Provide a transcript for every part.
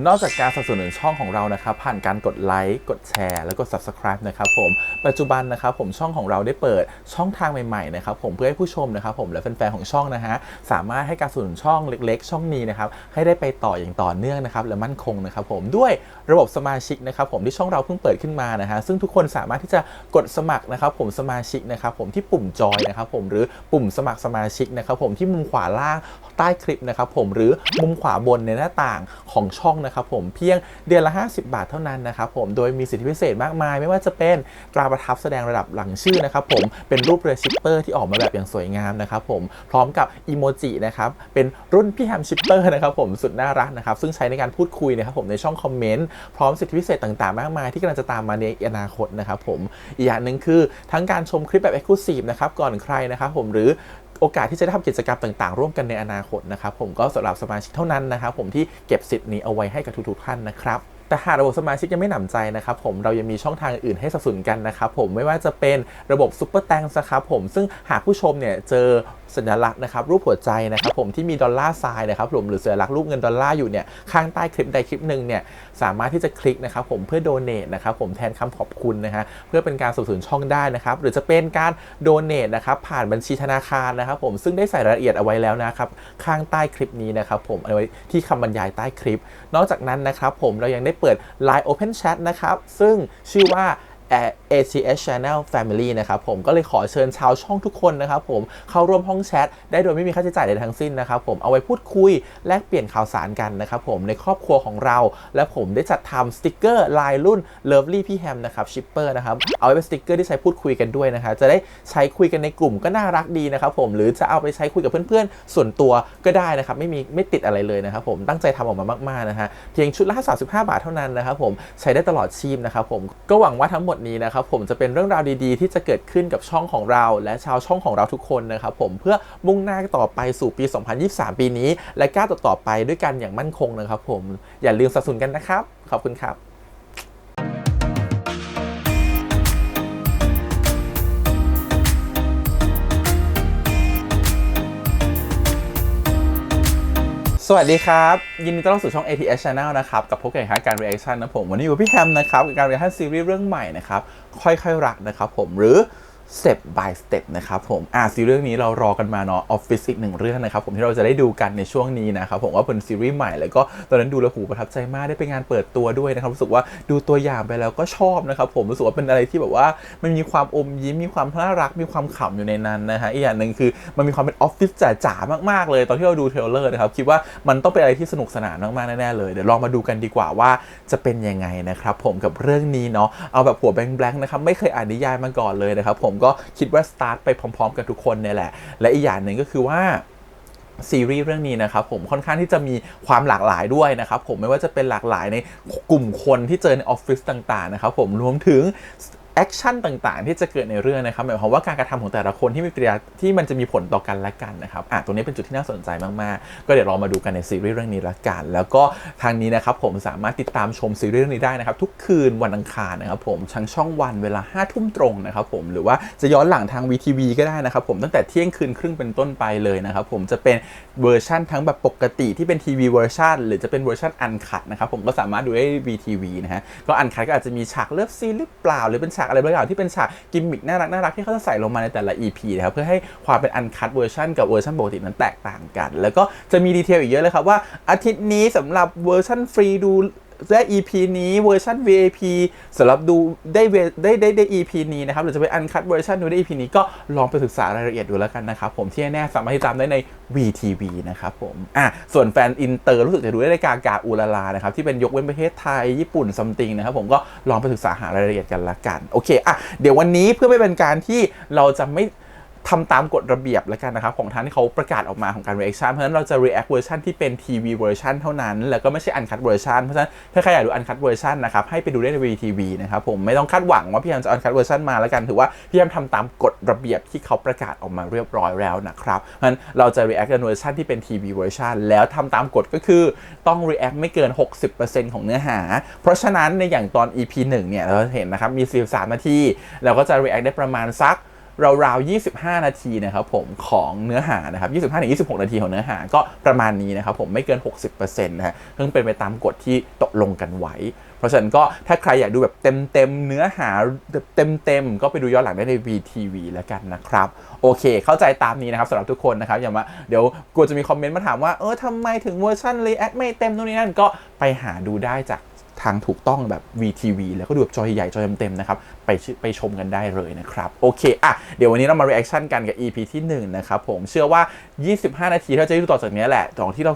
นอกจากการสนับสนุนช่องของเรานะครับผ่านการกดไลค์กดแชร์แล้วก็ Subscribe นะครับผมปัจจุบันนะครับผมช่องของเราได้เปิดช่องทางใหม่ๆนะครับผมเพื่อให้ผู้ชมนะครับผมและแฟนๆของช่องนะฮะสามารถให้การสนับสนุนช่องเล็กๆช่องนี้นะครับให้ได้ไปต่ออย่างต่อเนื่องนะครับและมั่นคงนะครับผมด้วยระบบสมาชิกนะครับผมที่ช่องเราเพิ่งเปิดขึ้นมานะฮะซึ่งทุกคนสามารถที่จะกดสมัครนะครับผมสมาชิกนะครับผมที่ปุ่มจอยนะครับผมหรือปุ่มสมัครสมาชิกนะครับผมที่มุมขวาล่างใต้คลิปนะครับผมหรือมุมขวาบนในหน้าต่างของช่องนะครับผมเพียงเดือนละ50 บาทเท่านั้นนะครับผมโดยมีสิทธิพิเศษมากมายไม่ว่าจะเป็นตราประทับแสดงระดับหลังชื่อนะครับผมเป็นรูปเรือชิปเปอร์ที่ออกมาแบบอย่างสวยงามนะครับผมพร้อมกับอีโมจินะครับเป็นรุ่นพี่แฮมชิปเปอร์นะครับผมสุดน่ารักนะครับซึ่งใช้ในการพูดคุยนะครับผมในช่องคอมเมนต์พร้อมสิทธิพิเศษต่างๆมากมายที่กำลังจะตามมาในอนาคตนะครับผมอีกอย่างหนึ่งคือทั้งการชมคลิปแบบ Exclusive นะครับก่อนใครนะครับผมหรือโอกาสที่จะได้ทำกิจกรรมต่างๆร่วมกันในอนาคตนะครับผมก็สำหรับสมาชิกเท่านั้นนะครับผมที่เก็บสิทธิ์นี้เอาไว้ให้กับทุกๆท่านนะครับแต่หากระบบสมาชิกยังไม่หนำใจนะครับผมเรายังมีช่องทางอื่นให้สนับสนุนกันนะครับผมไม่ว่าจะเป็นระบบซุปเปอร์แตงนะครับผมซึ่งหากผู้ชมเนี่ยเจอสัญลักษณ์นะครับรูปหัวใจนะครับผมที่มีดอลลาร์ไซน์นะครับผมหรือสัญลักษณ์รูปเงินดอลลาร์อยู่เนี่ยข้างใต้คลิปใดคลิปหนึ่งเนี่ยสามารถที่จะคลิกนะครับผมเพื่อโดเนทนะครับผมแทนคำขอบคุณนะฮะเพื่อเป็นการสนับสนุนช่องได้นะครับหรือจะเป็นการโดเนทนะครับผ่านบัญชีธนาคารนะครับผมซึ่งได้ใส่รายละเอียดเอาไว้แล้วนะครับข้างใต้คลิปนี้นะครับผมเอาไว้ที่คำบรรยายใต้คลิปนอกจากนั้นนะครับผมเรายังได้เปิด Line Open Chat นะครับซึ่งชื่อว่า ATS Channel Family นะครับผมก็เลยขอเชิญชาวช่องทุกคนนะครับผมเข้าร่วมห้องแชทได้โดยไม่มีค่าใช้จ่ายใดทั้งสิ้นนะครับผมเอาไว้พูดคุยแลกเปลี่ยนข่าวสารกันนะครับผมในครอบครัวของเราและผมได้จัดทำสติกเกอร์ลายรุ่น Lovely พี่แฮมนะครับชิปเปอร์นะครับเอาไว้เป็นสติกเกอร์ที่ใช้พูดคุยกันด้วยนะครับจะได้ใช้คุยกันในกลุ่มก็น่ารักดีนะครับผมหรือจะเอาไปใช้คุยกับเพื่อนๆส่วนตัวก็ได้นะครับไม่ติดอะไรเลยนะครับผมตั้งใจทำออกมามากๆนะฮะเพียงชุดละ35 บาทเท่านั้นนะครับผมใช้ได้ตลอดชีพนะครับผมก็หวังว่าทั้งหมดนี้นะครับผมจะเป็นเรื่องราวดีๆที่จะเกิดขึ้นกับช่องของเราและชาวช่องของเราทุกคนนะครับผมเพื่อมุ่งหน้าต่อไปสู่ปี 2023 ปีนี้และก้าวต่อไปด้วยกันอย่างมั่นคงนะครับผมอย่าลืมสนับสนุนกันนะครับขอบคุณครับสวัสดีครับยินดีต้อนรับสู่ช่อง ATS Channel นะครับกับพบกันการ reaction นะผมวันนี้อยู่พี่แฮมนะครับกับการ reaction ซีรีส์เรื่องใหม่นะครับค่อยๆรักนะครับผมหรือ Step by Step นะครับผมซีรีส์เรื่องนี้เรารอกันมาเนาะ Office อีกหนึ่งเรื่องนะครับผมที่เราจะได้ดูกันในช่วงนี้นะครับผมว่าเป็นซีรีส์ใหม่แล้วก็ตอนนั้นดูแล้วหูประทับใจมากได้ไปงานเปิดตัวด้วยนะครับรู้สึกว่าดูตัวอย่างไปแล้วก็ชอบนะครับผมรู้สึกว่าเป็นอะไรที่แบบว่ามันมีความอมยิ้มมีความน่ารักมีความขำอยู่ในนั้นนะฮะอีกอย่างหนึ่งคือมันมีความเป็น Office จ๋าๆมากๆเลยตอนที่เราดูเทรลเลอร์นะครับคิดว่ามันต้องเป็นอะไรที่สนุกสนานมากๆแน่ๆเลยเดี๋ยวลองมาดูกันดีกว่าว่าจะเป็นยังไงนะครับผมกับเรื่องนี้เนาะเอาแบบหัวแบงค์ๆนะครับไม่เคยอ่านนิยายมาก่อนเลยนะครับผมก็คิดว่าสตาร์ทไปพร้อมๆกันทุกคนเนี่ยแหละและอีกอย่างหนึ่งก็คือว่าซีรีส์เรื่องนี้นะครับผมค่อนข้างที่จะมีความหลากหลายด้วยนะครับผมไม่ว่าจะเป็นหลากหลายในกลุ่มคนที่เจอในออฟฟิศต่างๆนะครับผมรวมถึงแอคชั่นต่างๆที่จะเกิดในเรื่องนะครับหมายความว่าการกระทำของแต่ละคนที่มีปฏิกิริยาที่มันจะมีผลต่อกันและกันนะครับตรงนี้เป็นจุดที่น่าสนใจมากๆก็เดี๋ยวเรามาดูกันในซีรีส์เรื่องนี้ละกันแล้วก็ทางนี้นะครับผมสามารถติดตามชมซีรีส์เรื่องนี้ได้นะครับทุกคืนวันอังคารนะครับผมทางช่องวันเวลา 5 ทุ่มตรงนะครับผมหรือว่าจะย้อนหลังทาง VTV ก็ได้นะครับผมตั้งแต่เที่ยงคืนครึ่งเป็นต้นไปเลยนะครับผมจะเป็นเวอร์ชั่นทั้งแบบปกติที่เป็นทีวีเวอร์ชันหรือจะเป็นเวอร์ชันอันคัทนะครับผมก็สามารถดูได้ VTV นะฮะก็อันคัทก็อาจจะมีฉากเลิฟซีนหรือเปล่าหรือเป็นฉากอะไรบางอย่างที่เป็นฉากกิมมิคน่ารักที่เขาจะใส่ลงมาในแต่ละ EP นะครับเพื่อให้ความเป็นอันคัทเวอร์ชันกับเวอร์ชันปกตินั้นแตกต่างกันแล้วก็จะมีดีเทลอีกเยอะเลยครับว่าอาทิตย์นี้สำหรับเวอร์ชันฟรีดูได้ EP นี้เวอร์ชัน VIP สำหรับดูได้ EP นี้นะครับหรือจะเป็นอันคัทเวอร์ชันดูได้ EP นี้ก็ลองไปศึกษารายละเอียดดูแล้วกันนะครับผมที่แน่สามารถติดตามได้ใน VTV นะครับผมส่วนแฟนอินเตอร์รู้สึกจะดูได้ในกาอูลาลานะครับที่เป็นยกเว้นประเทศไทยญี่ปุ่นซัมติงนะครับผมก็ลองไปศึกษาหารายละเอียดกันละกันโอเคเดี๋ยววันนี้เพื่อไม่เป็นการที่เราจะไม่ทำตามกฎระเบียบแล้วกันนะครับของทางที่เขาประกาศออกมาของการ reaction เพราะฉะนั้นเราจะ react เวอร์ชันที่เป็นทีวีเวอร์ชันเท่านั้นแล้วก็ไม่ใช่ uncut เวอร์ชันเพราะฉะนั้นถ้าใครอยากดู uncut เวอร์ชันนะครับให้ไปดูได้ใน VTV นะครับผมไม่ต้องคาดหวังว่าพี่แฮมจะ uncut เวอร์ชันมาแล้วกันถือว่าพี่แฮมทำตามกฎระเบียบที่เขาประกาศออกมาเรียบร้อยแล้วนะครับเพราะฉะนั้นเราจะ react กันเวอร์ชันที่เป็นทีวีเวอร์ชันแล้วทำตามกฎก็คือต้อง react ไม่เกิน 60% ของเนื้อหาเพราะฉะนั้นในอย่างตอน EP 1เนี่ยเราเห็นนะครับมี43นาทีเราก็จะ react ได้ประมาณสัก ราวๆ25 นาทีนะครับผมของเนื้อหานะครับ25-26 นาทีของเนื้อหาก็ประมาณนี้นะครับผมไม่เกิน 60% นะฮะเพิ่งเป็นไปตามกฎที่ตกลงกันไว้เพราะฉะนั้นก็ถ้าใครอยากดูแบบเต็มเนื้อหาเต็มก็ไปดูย้อนหลังได้ใน VTV แล้วกันนะครับโอเคเข้าใจตามนี้นะครับสำหรับทุกคนนะครับอย่ามาเดี๋ยวกลัวจะมีคอมเมนต์มาถามว่าทำไมถึงเวอร์ชัน React ไม่เต็มตรงนี้นั่นก็ไปหาดูได้จากทางถูกต้องแบบ VTV แล้วก็ดูแบบจอใหญ่จอเต็มๆนะครับไปชมกันได้เลยนะครับโอเคเดี๋ยววันนี้เรามา reaction กันกับ EP ที่1นะครับผมเชื่อว่า25 นาทีถ้าจะได้ดูต่อจากนี้แหละตอนที่เรา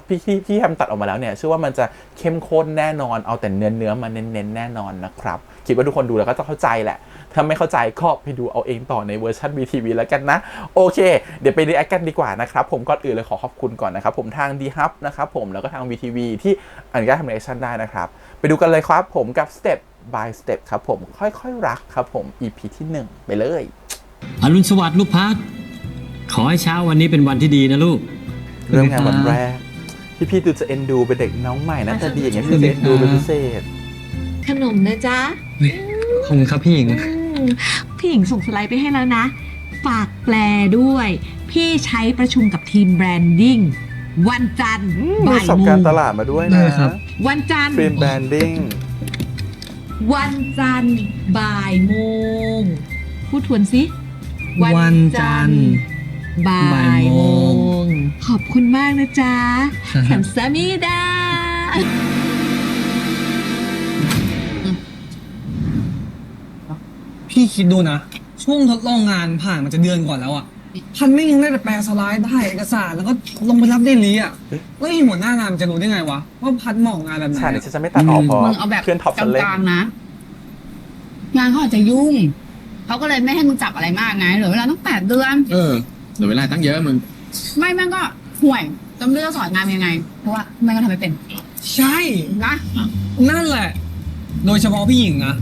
พี่แฮมตัดออกมาแล้วเนี่ยเชื่อว่ามันจะเข้มข้นแน่นอนเอาแต่เนื้อมาเน้นแน่นอนนะครับคิดว่าทุกคนดูแล้วก็จะเข้าใจแหละถ้าไม่เข้าใจก็ไปดูเอาเองต่อในเวอร์ชัน VTV แล้วกันนะโอเคเดี๋ยวไป react กันดีกว่านะครับผมก่อนอื่นเลยขอบคุณก่อนนะครับผมทาง D-Hub นะครับผมแล้วก็ทาง VTV ที่อนุญาตทำ reaction ได้นะครับไปดูกันเลยครับผมกับ Step by Step ครับผมค่อยๆรักครับผม EP ที่1ไปเลยอรุณสวัสดิ์ลูกพัดขอให้เช้าวันนี้เป็นวันที่ดีนะลูกเริ่มงานวันแรกพี่ดูจะเอ็นดูเป็นเด็กน้องใหม่น่าจะดีอย่างเงี้ยพี่จะเอ็นดูเป็นพิเศษขนมนะจ๊ะขอบคุณครับพี่หญิงพี่หญิงส่งสไลด์ไปให้แล้วนะฝากแปลด้วยพี่ใช้ประชุมกับทีมแบรนดิ้งวันจันทร์บ่ายโมงประสบการตลาดมาด้วยนะวันจันทร์ทีมแบรนดิ้งวันจันทร์บ่ายโมงพูดทวนสิวันจันทร์บ่ายโมงขอบคุณมากนะจ๊ะแถมซามิดาพี่คิดดูนะช่วงทดลองงานผ่านมันจะเดือนก่อนแล้วอ่ะพันไม่ยังได้แต่แปลสไลด์ถ่ายเอกสารแล้วก็ลงไปรับเดลี่อ่ะแล้วหัวหน้างานจะรู้ได้ไงวะว่าพัดมองงานแบบไหนใช่ฉันจะไม่ตัดออกพอเอาแบบเพื่อนท็อปกลางๆนะงานเขาอาจจะยุ่งเขาก็เลยไม่ให้มึงจับอะไรมากไงเหลือเวลาต้อง8 เดือนเหลือเวลาตั้งเยอะมึงไม่แม่งก็ห่วยจำเรื่องสอนงานยังไงเพราะว่าแม่งก็ทำไม่เป็นใช่นะนั่นแหละโดยเฉพาะพี่หญิงนะ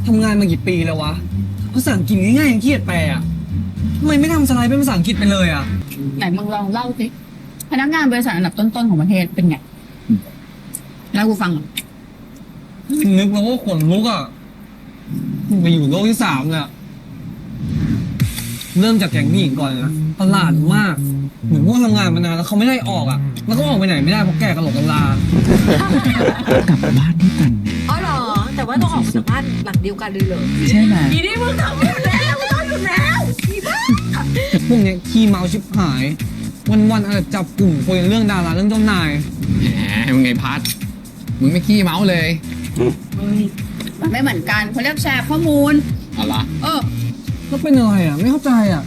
ทำงานมากี่ปีแล้ววะภาษาอังกฤษง่ายๆยังเครียดแปลอ่ะทำไมไม่ทำสไลด์เป็นภาษาอังกฤษไปเลยอ่ะไหนมึงลองเล่าสิพนักงานบริษัทอันดับต้นๆของประเทศเป็นไงเล่ากูฟังนึกแล้วว่าขนลุกอ่ะไปอยู่โลกที่3เลยเริ่มจากแก๊งผู้หญิงก่อนนะประหลาดมากเหมือนพวกทำงานมานานแล้วเขาไม่ได้ออกอ่ะแล้วก็ออกไปไหนไม่ได้เพราะแก่กันหลงกันลากลับบ้านด้วยกันอ๋อเหรอแต่ว่าต้องออกจากบ้านหลังเดียวกันเลยเหรอใช่ไหมทีนี้มึงทำอยู่แล้วมึงทำอยู่แล้วอีบ้าพวกเนี้ยขี้เมาชิบหายวันๆอาจจะจับกลุ่มคุยเรื่องดาราเรื่องเจ้านายแหมมึงไงพัดมึงไม่ขี้เมาเลยมันไม่เหมือนกันเขาเรียกแชร์ข้อมูลอะไรแล้วเป็นอะไรอ่ะไม่เข้าใจอ่ะ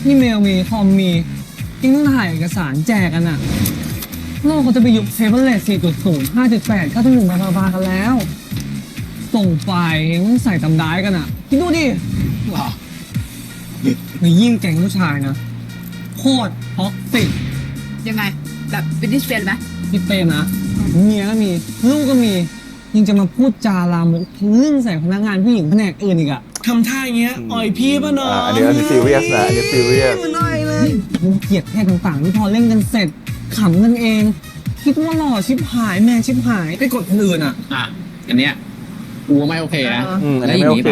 อีเมลมีคอมมียิ่งต้องถ่ายเอกสารแจกกันอ่ะโลกเขาจะไปยุคเทเบิลเลส 4.0 5.8 9.1 บากันแล้วส่งไฟล์ยังต้องใส่ตำได้กันอ่ะคิดดูดิหรอหรือยิ่งแก๊งผู้ชายนะโคตรท็อกซิกยังไงแบบเป็นดิสเปนไหมพี่เปนนะเมียก็มีลูกก็มียังจะมาพูดจาลามกเรื่องใส่พนักงานผู้หญิงแผนกอื่นอีกอะทำท่าอย่างเงี้ยอ่อยพี่ป่ะน้องอันนี้ซีเรียสนะอันนี้ซีเรียสมันอ่อยเลยมันเกลียดแค่ต่างๆที่พอเล่นกันเสร็จขำกันเองคิดว่าหล่อชิบหายแม่ชิบหายไปกดคนอื่นอะอันเนี้ยกูไม่โอเคนะอันนี้ไม่โอเค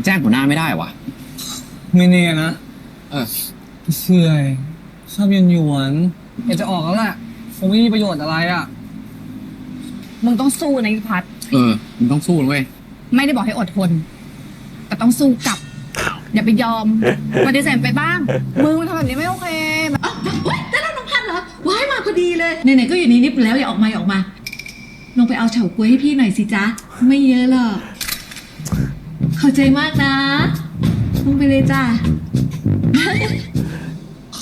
แจ้งหัวหน้าไม่ได้วะไม่แน่นะเชื่อยชอบหยวนอยากจะออกแล้วแหละคงไม่มีประโยชน์อะไรอะมึงต้องสู้นะพี่พัดมึงต้องสู้เว้ยไม่ได้บอกให้อดทนแต่ต้องสู้กลับอย่าไปยอมปฏิเสธไปบ้างมึงทำแบบนี้ไม่โอเคเฮ้ยได้แล้วน้องพัดเหรอว้ายมาพอดีเลยไหนๆก็อยู่นี่นิดแล้วอย่าออกมาลงไปเอาเฉาก๊วยให้พี่หน่อยสิจ๊ะไม่เยอะหรอกเข้าใจมากนะลงไปเลยจ้ะ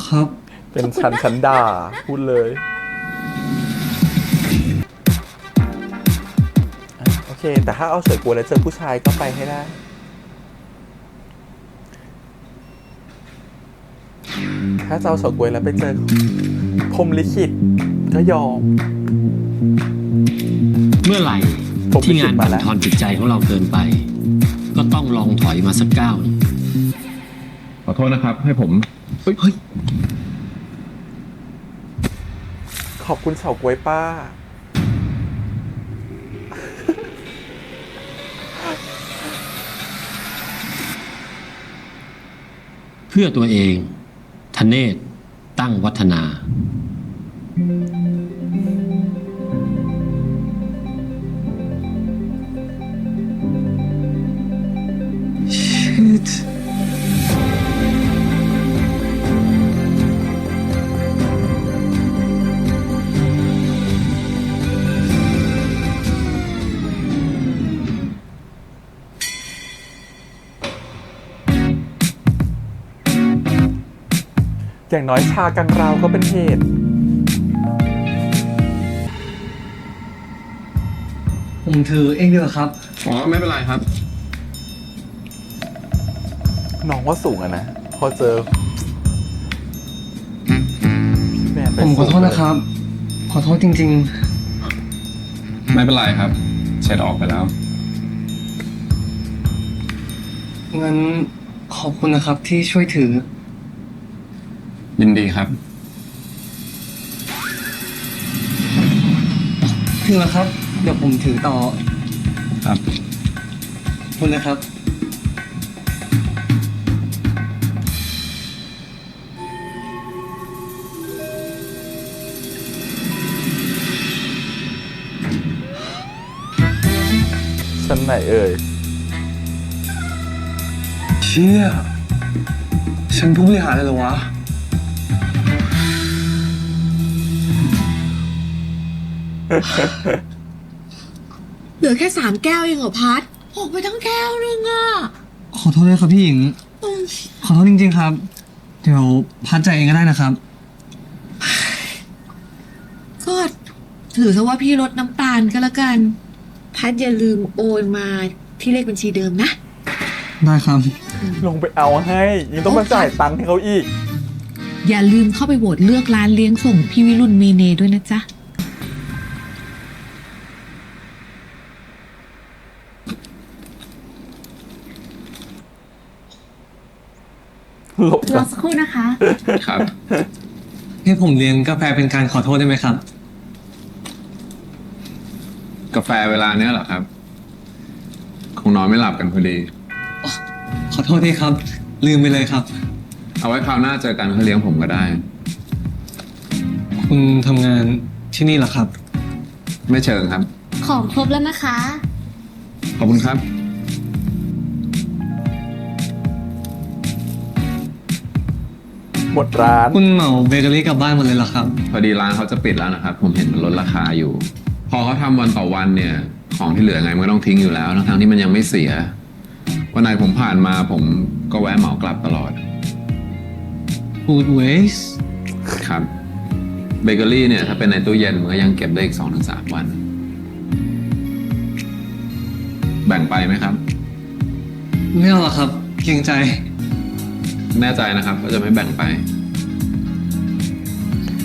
ครับเป็นฉันด่าพูดเลยโอเคแต่ถ้าเอาเฉยกลัวแล้วเจอผู้ชายก็ไปให้ได้ถ้าจะเอาเฉาก๊วยแล้วไปเจอพรหมลิขิตก็ยอมเมื่อไหร่ที่งานบั่นทอนจิตใจของเราเกินไปก็ต้องลองถอยมาสักก้าวขอโทษนะครับให้ผมเฮ้ยขอบคุณเฉาก๊วยป้า เพื่อตัวเองธเนศตั้งวัฒนา อย่างน้อยชากังราวก็เป็นเหตุ ผมถือเองดีกว่าครับ อ๋อ ไม่เป็นไรครับ น้องว่าสูงอะนะ พอเจอพี่แมนไป ผมขอโทษ สูงเลย นะครับ ขอโทษจริง ไม่เป็นไรครับ เช็ดออกไปแล้ว ๆ งั้นขอบคุณนะครับที่ช่วยถือ ยินดีครับ ถึงแล้วครับ เดี๋ยวผมถือต่อ ครับ ขอบคุณนะครับ ชั้นไหนเอ่ย เชี่ย ฉันผู้บริหารเลยเหรอวะ เหลือแค่3 แก้วเองเหรอพัดหกไปทั้งแก้วนึงอ่ะ ขอโทษด้วยครับพี่หญิง ขอโทษจริงๆครับ เดี๋ยวพัดใจายเองก็ได้นะครับ ก็ถือซะว่าพี่ลดน้ำตาลก็แล้วกัน พัดอย่าลืมโอนมาที่เลขบัญชีเดิมนะ ได้ครับ ลงไปเอาให้ ยังต้องมาจ่ายตังค์ให้เขาอีก อย่าลืมเข้าไปโหวตเลือกร้านเลี้ยงส่งพี่วิรุณเมเนด้วยนะจ๊ะ หลบ ร ก่ อ อน สักครู่นะคะ ครับ ให้ผมเลี้ยงกาแฟเป็นการขอโทษได้ไหมครับ กาแฟเวลาเนี้ยเหรอครับ คงนอนไม่หลับกันพอดี ขอโทษทีครับ ลืมไปเลยครับ เอาไว้คราวหน้าเจอกันเขาเลี้ยงผมก็ได้ คุณทำงานที่นี่เหรอครับ ไม่เชิงครับ ของครบแล้วนะคะ ขอบคุณครับ หมดร้าน คุณเหมาเบเกอรี่กลับบ้านหมดเลยเหรอครับ พอดีร้านเขาจะปิดแล้วนะครับ ผมเห็นมันลดราคาอยู่ พอเขาทำวันต่อวันเนี่ย ของที่เหลือไงมันก็ต้องทิ้งอยู่แล้วทั้งๆที่มันยังไม่เสีย วันไหนผมผ่านมาผมก็แวะเหมากลับตลอด Food waste ครับ เบเกอรี่เนี่ยถ้าเป็นในตู้เย็นมันก็ยังเก็บได้อีก 2-3 วัน แบ่งไปไหมครับ ไม่เอาหรอกครับ เกรงใจ แน่ใจนะครับว่าจะไม่แบ่งไป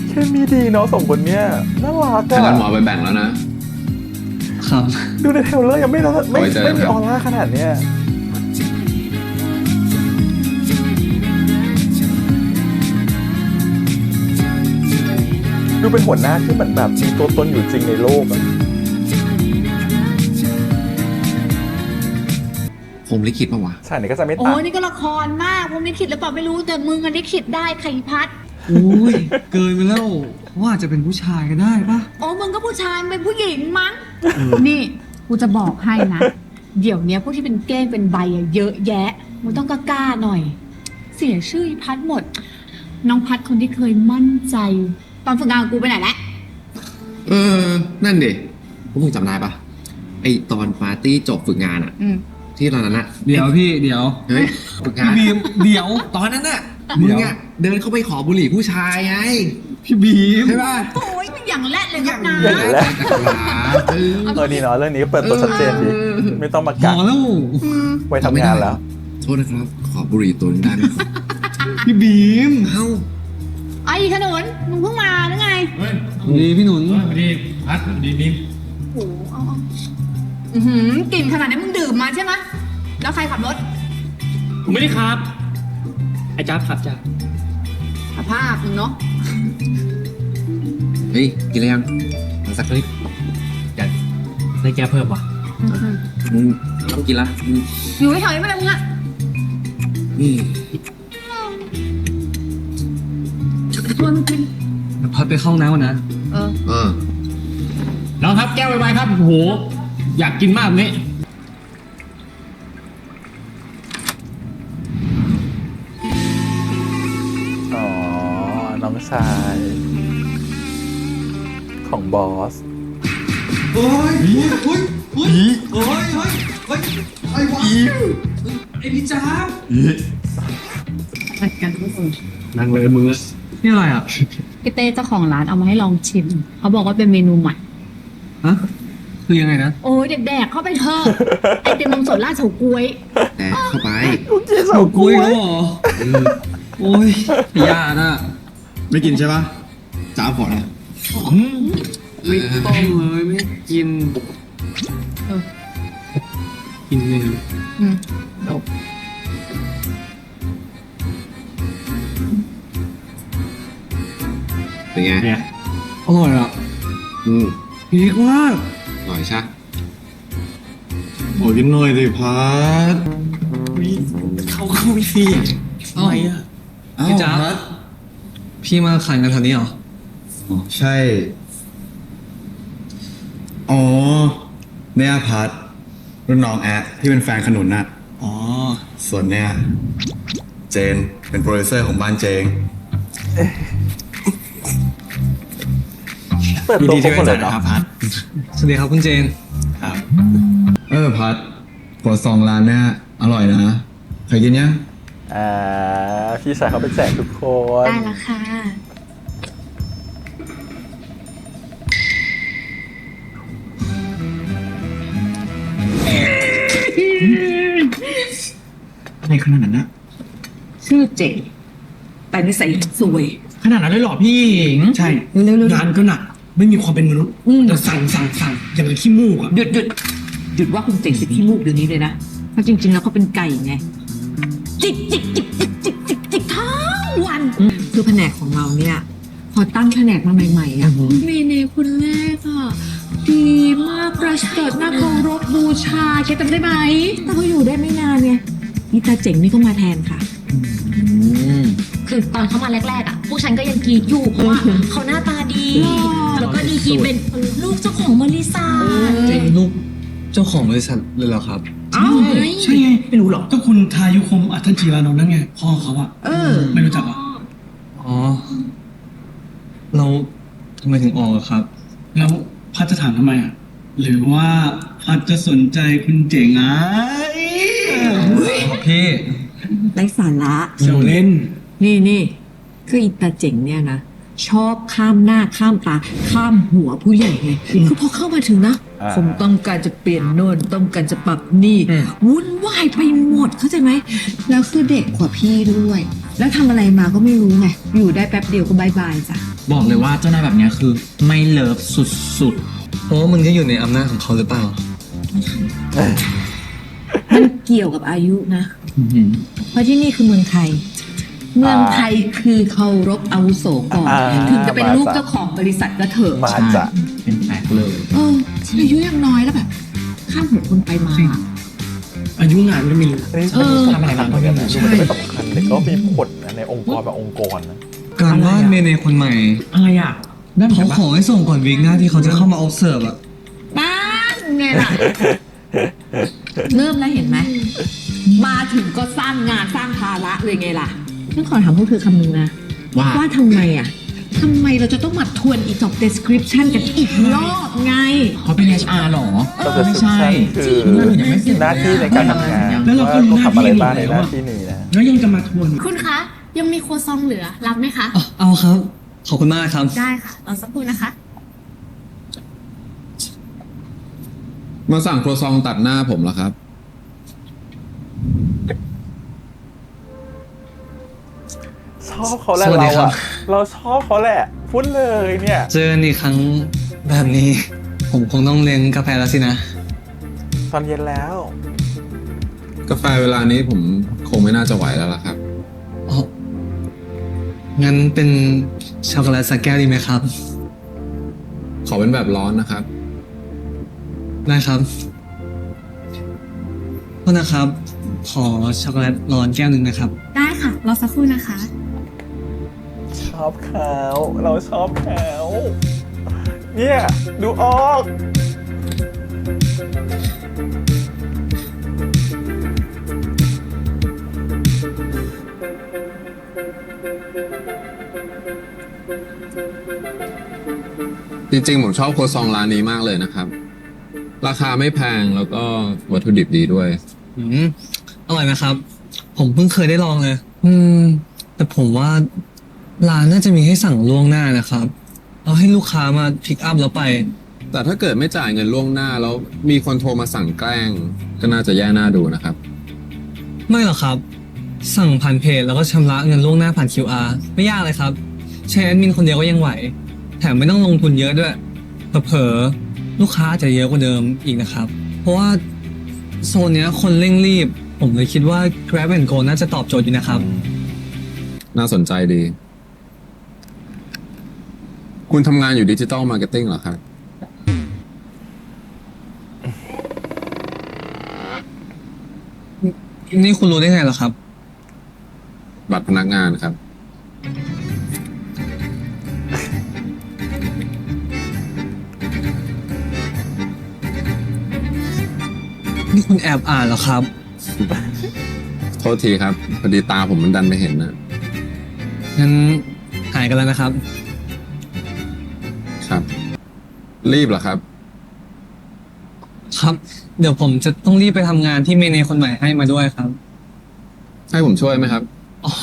แค่มีดีเนาะสองคนเนี้ยน่ารัก ถ้างั้นหมอ อะ ไปแบ่งแล้วนะ ครับ ดูในเทรลเลอร์ยังไม่รู้ไม่ ไว้เจอกัน ไม่มี ครับ ออร่าขนาดเนี้ยดูเป็นหัวหน้าที่เหมือนแบบมีตัวตนอยู่จริงในโลกอะ ผมลิขิตปะวะ ใช่นี่ก็จะไม่ โอ้ ต่าง นี่ก็ละครมากผมลิขิตหรือเปล่าไม่รู้แต่มึงอันลิขิตได้ใครพัด อุ้ย เกินไปแล้ว ว่าจะเป็นผู้ชายก็ได้ปะ โอ้มึงก็ผู้ชายมึงเป็นผู้หญิงมั้ง นี่กูจะบอกให้นะ เดี๋ยวเนี้ยพวกที่เป็นเก้งเป็นใบอะเยอะแยะมึงต้องกล้าๆหน่อย เสียชื่ออีพัดหมด น้องพัดคนที่เคยมั่นใจ ตอนฝึกงานกับกูไปไหนแล้ว นั่นดิพวกมึงจำได้ปะไอตอนปาร์ตี้จบฝึกงานอะ อืม ที่ตอนนั้นอะ เดี๋ยวพี่ เดี๋ยว เฮ้ยฝึกงา พี่ น บีม เดี๋ยว ตอนนั้นอะมึงอะเดินเข้าไปขอบุหรี่ผู้ชายไง พี่บีม ใช่ปะ โอ้ยอย่างแรกเลยครับนะ อย่างแรก เออ ดีเนาะเรื่องนี้ก็เปิดตัวชัดเจนดีไม่ต้องมา พ กั อก แล้ว ไว้ทำงานแล้ว โทษนะครับ ขอบุหรี่ตัวนึงได้ไหมครับ พี่บีม เอ้า ไอ้ขนุนมึงเพิ่งมาหรือไง ดีพี่หนุน โอ้โหเอาอื้อหือกลิ่นขนาดนี้มึงดื่มมาใช่ไหมแล้วใครขับรถ ผมไม่ได้ครับ ไอ้จ้าบขับจ้า สภาพมึงเนาะ เฮ้ย กินอะไรยังมาสักนิด ได้แก้เพิ่มวะ มึงต้องกินละ อยู่เฉยๆไม่ได้มึงอะ อืม พัดไปเข้าห้องน้ำก่อนนะ น้องครับแก้วไวๆครับโอ้โหอยากกินมากแบบนี้ อ๋อ น้องชาย ของบอส นั่งเลยมือ นี่อะไรอ่ะ พี่เต้เจ้าของร้านเอามาให้ลองชิม เขาบอกว่าเป็นเมนูใหม่ ฮะ คือยังไงนะ โอ้ยเด็กๆเข้าไปเถอะไอเต็มนมสดราดเฉาก๊วย แต่เข้าไป เฉาก๊วยแล้วเหรอโอ้ยยาน่ะ ไม่กินใช่ปะจ้าขอนะ ไม่ต้องเลยไม่กิน กินเลย เป็นไง เนี่ย อร่อยอ่ะ พีกมาก อร่อยใช่ ขอกินหน่อยสิพัด เขาเข้าไปสิทำไมอ่ะพี่จ๊าบพี่มาขายกันแถวนี้เหรอ อ๋อใช่ อ๋อเนี่ยพัดรุ่นน้องแอดที่เป็นแฟนขนุนน่ะ อ๋อ ส่วนเนี่ยเจนเป็นโปรดิวเซอร์ของบ้านเจง เปิดตัวครบหมดเลยเนาะ สวัสดีครับคุณเจน พัดหัวซองร้านเนี่ยอร่อยนะเคยกินยัง พี่ชายเขาไปแจกทุกคน ได้ละค่ะ อะไรขนาดนั้นนะ ชื่อเจ๋งแต่นิสัยสวย ขนาดนั้นเลยเหรอพี่หญิงใช่งานก็หนักไม่มีความเป็นมนุษย์แต่สั่งอย่างกับขี้มูกอะ หยุดว่าคุณเจ๋งเป็นขี้มูกเดี๋ยวนี้เลยนะเพราะจริงๆแล้วเขาเป็นไก่ไง จิกทั้งวัน คือแผนกของเราเนี่ย พอตั้งแผนกมาใหม่ๆอ่ะเมเนคนแรกอ่ะ ดีมากประเสริฐน่าเคารพบูชาแกจำได้ไหมแต่เขาอยู่ได้ไม่นานไงนี่ตาเจ๋งนี่ก็มาแทนค่ะ คือตอนเขามาแรกๆอ่ะ พวกฉันก็ยังกรีดอยู่ เพราะว่าเขาหน้าตาดี แล้วก็ดีกีเป็นลูกเจ้าของบริษัท เจนลูกเจ้าของบริษัทเลยเหรอครับ อ้าวใช่ไงไม่รู้หรอกก็คุณทายุคมอัฏฐจีรานนท์นั่นไงพ่อเขาอะไม่รู้จักเหรอ อ๋อ เราทำไมถึงออกอะครับ แล้วพัดจะถามทำไมอะหรือว่าพัดจะสนใจคุณเจ๋งไง พี่ ไร้สาระ เซลเล่น นี่คืออีตาเจ๋งเนี่ยนะ ชอบข้ามหน้าข้ามตา ข้ามหัวผู้ใหญ่ไงคือพอเข้ามาถึงนะ ผมต้องการจะเปลี่ยนโน่นต้องการจะปรับนี่ วุ่นวายไปหมดเข้าใจไหม แล้วคือเด็กกว่าพี่ด้วย แล้วทำอะไรมาก็ไม่รู้ไง อยู่ได้แป๊บเดียวก็บายบายจ้ะ บอกเลยว่าเจ้านายแบบเนี้ยคือไม่เลิฟสุด เพราะว่ามันก็อยู่ในอำนาจของเขาหรือเปล่า มันเกี่ยวกับอายุนะ เพราะที่นี่คือเมืองไทย เมืองไทยคือเคารพอาวุโสก่อน ถึงจะเป็นลูกเจ้าของบริษัทก็เถอะ มาจะ ๆ เป็นแปลกเลย อายุยังน้อยแล้วแบบ ข้ามหัวคนไปมา อายุงานก็ไม่รู้ อันนี้ทำอะไรบ้างเหมือนกันนะดูมันไม่สำคัญแต่ก็มีผลนะในองค์กรแบบองค์กรนะ การว่าเมเนคนใหม่ อะไรอะได้เหมือน เขา กันปะ ขอให้ส่งก่อนวีคหน้าที่เขาจะเข้ามา observe อะ ป้านไงล่ะ เริ่มแล้วเห็นไหม มาถึงก็สร้างงานสร้างภาระเลยไงล่ะฉันขอถามพวกเธอคำนึงนะ ว่าทำไมเราจะต้องมาทวนอี job description กันอีกรอบไง เขาเป็น HR หรอ ก็จะ ไม่ใช่ คือหน้าที่ในการทำงาน แล้วเราก็ ว่า รู้ ต้อง หน้า ทำอะไร ที่หม บ้าง ด ใน แล้ว หน้า อะ ที่นี้นะ แล้วยังจะมาทวน คุณคะ ยังมีโครัวซองเหลือ รับไหมคะ เอาครับ ขอบคุณมากครับ ได้ค่ะรอสักครู่นะคะ มาสั่งโครซองตัดหน้าผมเหรอครับ ชอบเขาแหละ สวัสดี เรา ครับ อะเราชอบเขาแหละพูดเลยเนี่ย เจอกันอีกครั้งแบบนี้ ผมคงต้องเลี้ยงกาแฟแล้วสินะ ตอนเย็นแล้ว กาแฟเวลานี้ผมคงไม่น่าจะไหวแล้วล่ะครับ อ๋อ งั้นเป็นช็อกโกแลตสักแก้วดีไหมครับ ขอเป็นแบบร้อนนะครับ ได้ครับโทษนะครับ ขอช็อกโกแลตร้อนแก้วหนึ่งนะครับ ได้ค่ะ รอสักครู่นะคะ ช อบเขาเราชอบเขาเนี่ยดูออก จริงๆผมชอบโครัวซองร้านนี้มากเลยนะครับ ราคาไม่แพงแล้วก็วัตถุดิบดีด้วย อร่อยนะครับ ผมเพิ่งเคยได้ลองเลย แต่ผมว่าร้านน่าจะมีให้สั่งล่วงหน้านะครับเอาให้ลูกค้ามาพิกอัพแล้วไป แต่ถ้าเกิดไม่จ่ายเงินล่วงหน้าแล้วมีคนโทรมาสั่งแกล้ง ก็น่าจะแย่หน้าดูนะครับ ไม่หรอกครับ สั่งผ่านเพจแล้วก็ชำระเงินล่วงหน้าผ่าน QR ไม่ยากเลยครับใช้แอดมินคนเดียวก็ยังไหว แถมไม่ต้องลงทุนเยอะด้วยเผลอๆลูกค้าอาจจะเยอะกว่าเดิมอีกนะครับ เพราะว่าโซนเนี้ยคนเร่งรีบ ผมเลยคิดว่า Grab and Go น่าจะตอบโจทย์อยู่นะครับ น่าสนใจดี คุณทำงานอยู่ดิจิตอลมาร์เก็ตติ้งเหรอครับ นี่คุณรู้ได้ไงเหรอครับ บัตรพนักงานครับ นี่คุณแอบอ่านเหรอครับ โทษทีครับพอดีตาผมมันดันไม่เห็นนะ งั้นหายกันแล้วนะครับ ครับ รีบเหรอครับ ครับ เดี๋ยวผมจะต้องรีบไปทำงานที่เมเนคนใหม่ให้มาด้วยครับ ให้ผมช่วยไหมครับ อ๋อ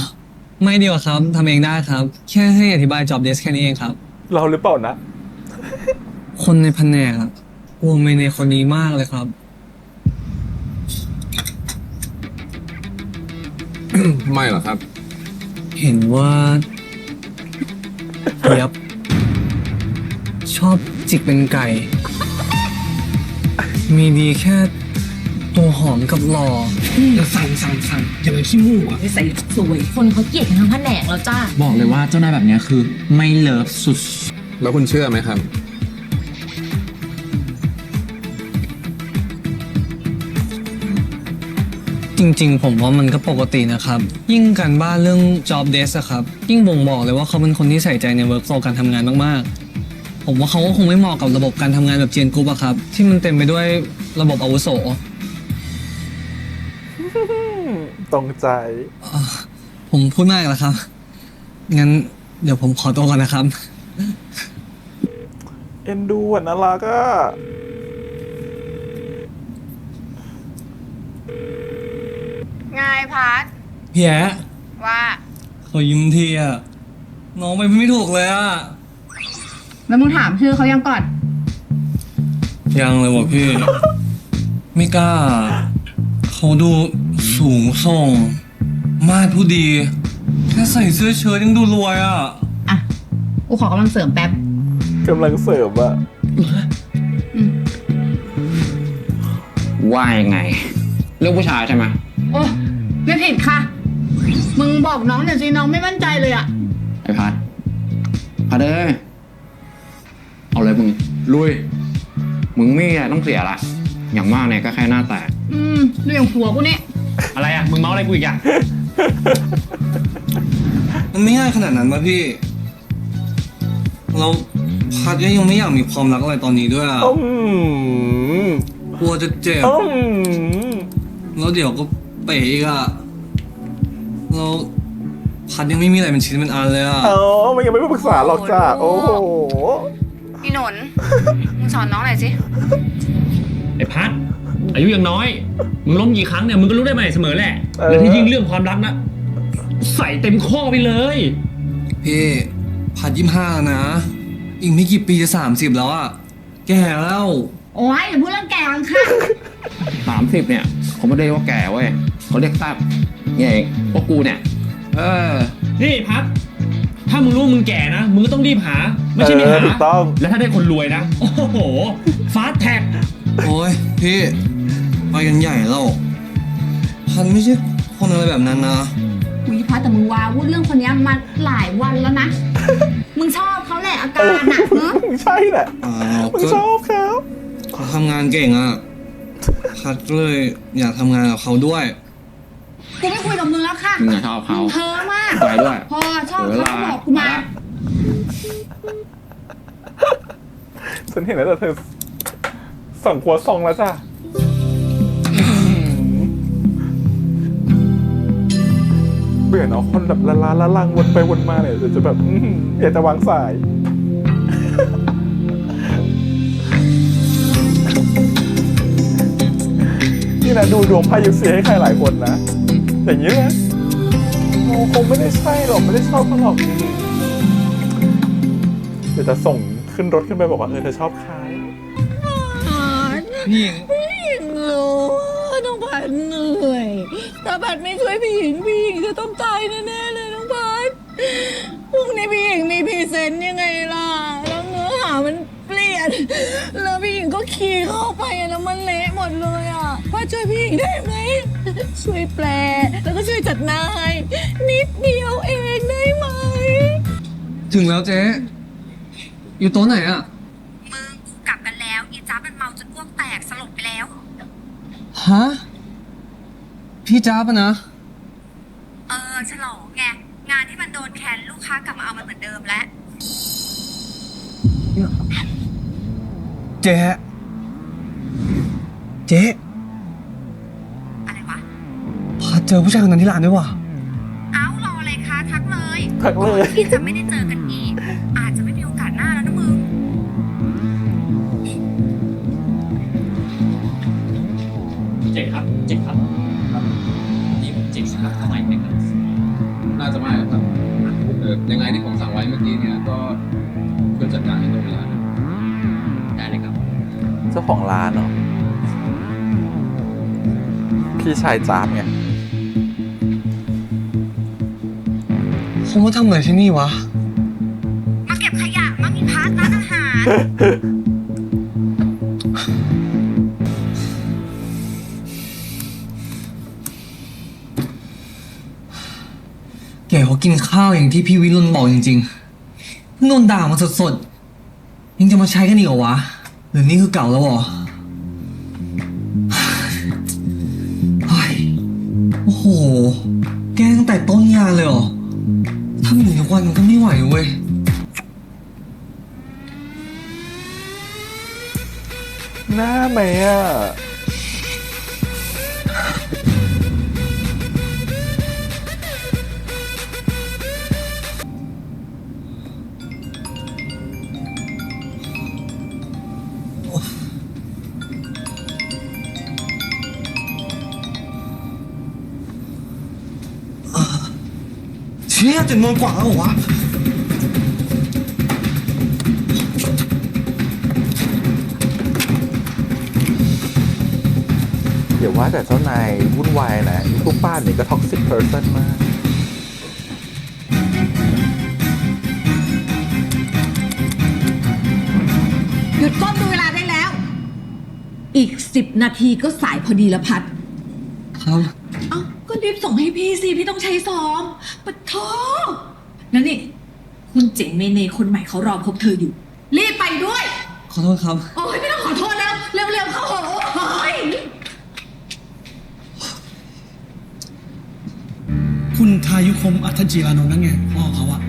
ไม่ดีกว่าครับทำเองได้ครับ แค่ให้อธิบาย job desk แค่นี้เองครับ เราหรือเปล่านะ คนในแผนกอะกลัวเมเนคนนี้มากเลยครับ ไม่หรอกครับ เห็นว่าเปียบชอบจิกเป็นไก่ มีดีแค่ตัวหอมกับหล่อ สั่งอย่ามาขี้มูกอ่ะ ใส่สวยคนเขาเกลียดกันทั้งแผนกแล้วจ้า บอกเลยว่าเจ้านายแบบเนี้ยคือไม่เลิฟสุด แล้วคุณเชื่อไหมครับ จริงๆ ผมว่ามันก็ปกตินะครับ ยิ่งการบ้านเรื่อง job desk อะครับ ยิ่งบ่งบอกเลยว่าเขาเป็นคนที่ใส่ใจใน workflow การทำงานมากๆ ผมว่าเขาก็คงไม่เหมาะกับระบบการทำงานแบบเจียนกรุ๊ปอะครับ ที่มันเต็มไปด้วยระบบอาวุโส ตรงใจ ผมพูดมากแล้วครับ งั้นเดี๋ยวผมขอตัวก่อนนะครับ เอ็นดูอ่ะน่ารักอ่ะ ไงพัด พี่แอะ ว่า ขอยิ้มทีอะน้องไปไม่ถูกเลยอะ แล้วมึงถามชื่อเขายังก่อน ยังเลยว่ะพี่ ไม่กล้า เขาดูสูงส่ง มาดผู้ดี แค่ใส่เสื้อเชิ้ตยังดูรวยอ่ะ อ่ะ กูขอกำลังเสริมแป๊บ กำลังเสริมอ่ะ ว่ายังไง เรื่องผู้ชายใช่ไหม โอ้ไม่ผิดค่ะ มึงบอกน้องหน่อยสิน้องไม่มั่นใจเลยอ่ะ ไอ้พัดเอ้ยเอาเลยมึง ลุย มึงไม่ต้องเสียละ อย่างมากเนี่ยก็แค่หน้าแตก เรื่องผัวกูเนี่ย อะไรอ่ะ มึงเมาอะไรกูอีกอ่ะ มันไม่ง่ายขนาดนั้นป่ะพี่ เราพัดก็ยังไม่อยากมีความรักอะไรตอนนี้ด้วยอ่ะ กลัวจะเจ็บ แล้วเดี๋ยวก็เป๋อีกอ่ะเราพัดยังไม่มีอะไรเป็นชิ้นเป็นอันเลยอ่ะ มันยังไม่ปรึกษาหรอกจ้ะ โอ้โห พี่หนน มึงสอนน้องหน่อยสิ ไอ้พัดอายุยังน้อย มึงล้มกี่ครั้งเนี่ยมึงก็รู้ได้ใหม่เสมอแหละ แล้วที่ยิ่งเรื่องความรักนะ ใส่เต็มข้อไปเลย พี่พัด25แล้วนะ อีกไม่กี่ปีจะ30แล้วอ่ะ แก่แล้ว โอ้ยอย่าพูดเรื่องแก่กันค่ะ 30เนี่ยเขาไม่ได้เรียกว่าแก่เว้ยเขาเรียกแซ่บเนี่ยเองพวกกูเนี่ย นี่พัด ถ้ามึงรู้มึงแก่นะ มึงก็ต้องรีบหา ไม่ใช่ไม่หา ถูกต้อง แล้วถ้าได้คนรวยนะ โอ้โห ฟาสต์แท็ก โอ้ยพี่ไปกันใหญ่แล้วพันไม่ใช่คนอะไรแบบนั้นนะ วิพัฒน์แต่มึงว้าวุ่นเรื่องคนนี้มาหลายวันแล้วนะ มึงชอบเขาแหละอาการน่ะเนอะ ใช่แหละ มึงชอบเขา เขาทำงานเก่งอ่ะพัดก็เลยอยากทำงานกับเขาด้วย กูไม่คุยกับมึงแล้วค่ะ มึงอะชอบเขา เธอมาก ไปด้วย พอชอบเขาก็บอกกูมา ฉันเห็นแล้วแต่เธอส่องครัวซองแล้วจ้ะเบื่อเนาะคนแบบละลังวนไปวนมาเนี่ยจะแบบอยากจะวางสาย นี่นะดูดวงไพ่ยิปซีให้ใครหลายคนนะ อย่างนี้เลยโอ้คงไม่ได้ใช่หรอกไม่ได้ชอบเขาหรอกเดี๋ยวจะส่งขึ้นรถขึ้นไปบอกว่าเธอชอบใคร พี่หญิง พี่หญิงรู้ว่าน้องพัดเหนื่อยถ้าพัดไม่ช่วยพี่หญิงจะต้องตายแน่ๆเลยน้องพัดพรุ่งนี้พี่หญิงมีพรีเซนต์ยังไงล่ะแล้วเนื้อหามันเปลี่ยนแล้วพี่หญิงก็คีย์เข้าไปแล้วมันเละหมดเลยอ่ะพัดช่วยพี่หญิงได้ไหมช่วยแปลแล้วก็ช่วยจัดหน้าให้นิดเดียวเองได้ไหม ถึงแล้วเจ๊อยู่โต๊ะไหนอ่ะ มึงกูกลับกันแล้วอีจ้ามันเมาจนอ้วกแตกสลบไปแล้ว ฮะ พี่จ้าปะนะ ฉลองไงงานที่มันโดนแคนลูกค้ากลับมาเอามันเหมือนเดิมแล้ว เจ๊ อะไรวะ พาเจอผู้ชายคนนั้นที่ร้านด้วยว่ะ เอ้ารออะไรคะทักเลย ทักเลย ที่จะไม่ได้เจอกันอีก อาจจะไม่มีโอกาสหน้าแล้วนะมึง เจ๊ครับนี่เจ๊ครับทำไมไม่ครับ น่าจะไม่หรอกครับยังไงที่ผมสั่งไว้เมื่อกี้เนี่ยก็ช่วยจัดการให้ตรงเวลานะ ได้เลยครับ เจ้าของร้านเนาะพี่ชายจ๊าบไง เขามาทำอะไรที่นี่วะ มาเก็บขยะมามีพาร์ทร้านอาหาร แกเขากินข้าวอย่างที่พี่วิรุณบอกจริงๆเพิ่งโดนด่ามาสดๆ ยังจะมาใช้กันอีกเหรอวะ หรือนี่คือเก่าแล้วเหรอเฮ้ยโอ้โห แกตั้งแต่ต้นงานเลยเหรอทำอย่างทุกวันมันก็ไม่ไหวเว้ย หน้าไหมอ่ะ เชี่ย7 โมงกว่าแล้วเหรอวะ เดี๋ยวว่าแต่เจ้านายวุ่นวายนะพวกป้าเนี่ยก็ท็อกซิกเพอร์ซันมาก หยุดก้มดูเวลาได้แล้ว อีก10 นาทีก็สายพอดีละพัด ครับ เอ้าก็รีบส่งให้พี่สิ พี่ต้องใช้ซ้อมปะท้อนั่นนี่ คุณเจ๋งเมเนคนใหม่เขารอพบเธออยู่ รีบไปด้วย ขอโทษครับ โอ้ยไม่ต้องขอโทษนะ เร็วๆเข้าโอ้ย คุณทายุคมอัธจิรานนท์นั่นไงพ่อเขาอะ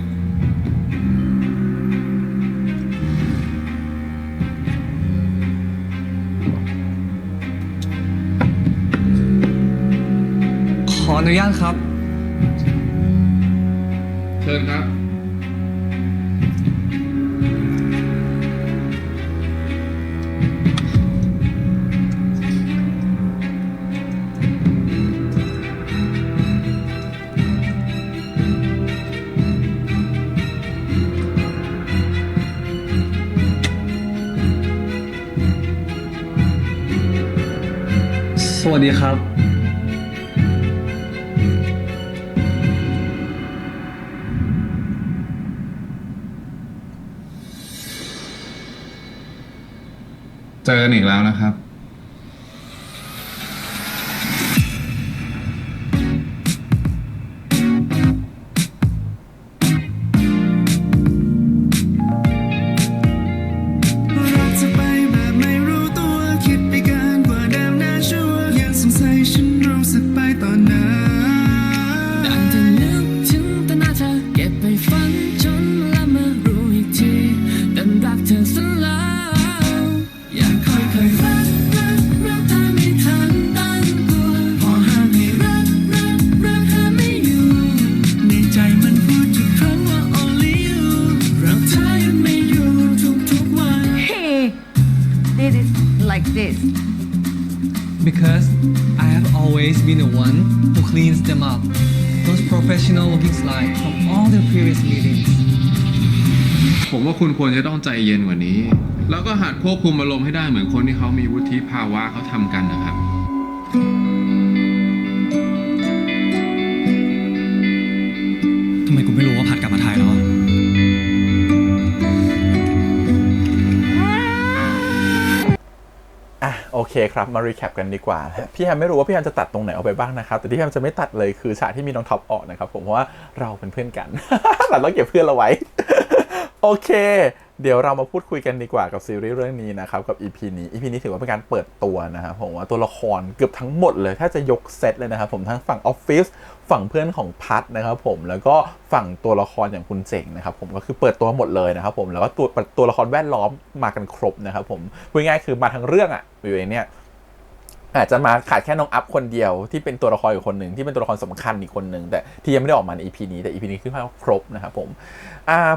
ขออนุญาตครับ เชิญครับ สวัสดีครับ เจอกันอีกแล้วนะครับ รักจะไปแบบไม่รู้ตัวคิดไปเกินกว่าเดิมน่าชัวร์ยังสงสัยฉันรู้สึกไปตอนนั้น because I have always been the one who cleans them up. Those professional looking slides from all the previous meetings. ผมว่าคุณควรจะต้องใจเย็นกว่านี้ แล้วก็หัดควบคุมอารมณ์ให้ได้เหมือนคนที่เขามีวุฒิภาวะเขาทำกันนะครับ ทำไมกูไม่รู้ว่าพัดกลับมาไทยแล้วอะ โอเคครับมารีแคปกันดีกว่าพี่แฮมไม่รู้ว่าพี่แฮมจะตัดตรงไหนออกไปบ้างนะครับแต่ที่พี่แฮมจะไม่ตัดเลยคือฉากที่มีน้องท็อปออกนะครับผมเพราะว่าเราเป็นเพื่อนกัน เราต้องเก็บเพื่อนเราไว้ โอเคเดี๋ยวเรามาพูดคุยกันดีกว่ากับซีรีส์เรื่องนี้นะครับกับ EP นี้ถือว่าเป็นการเปิดตัวนะครับผมว่าตัวละครเกือบทั้งหมดเลยถ้าจะยกเซตเลยนะครับผมทั้งฝั่งออฟฟิศฝั่งเพื่อนของพัทนะครับผมแล้วก็ฝั่งตัวละครอย่างคุณเจ๋งนะครับผมก็คือเปิดตัวหมดเลยนะครับผมแล้วก็ตัวละครแวดล้อมมากันครบนะครับผมพูดง่ายๆคือมาทั้งเรื่องอ่ะอยู่ในเนี้ยอาจจะมาขาดแค่น้องอัพคนเดียวที่เป็นตัวละครอีกคนหนึ่งที่เป็นตัวละครสำคัญอีกคนหนึ่งแต่ที่ยังไม่ได้ออกมาใน EP นี้แต่ EP นี้คือครบนะครับผ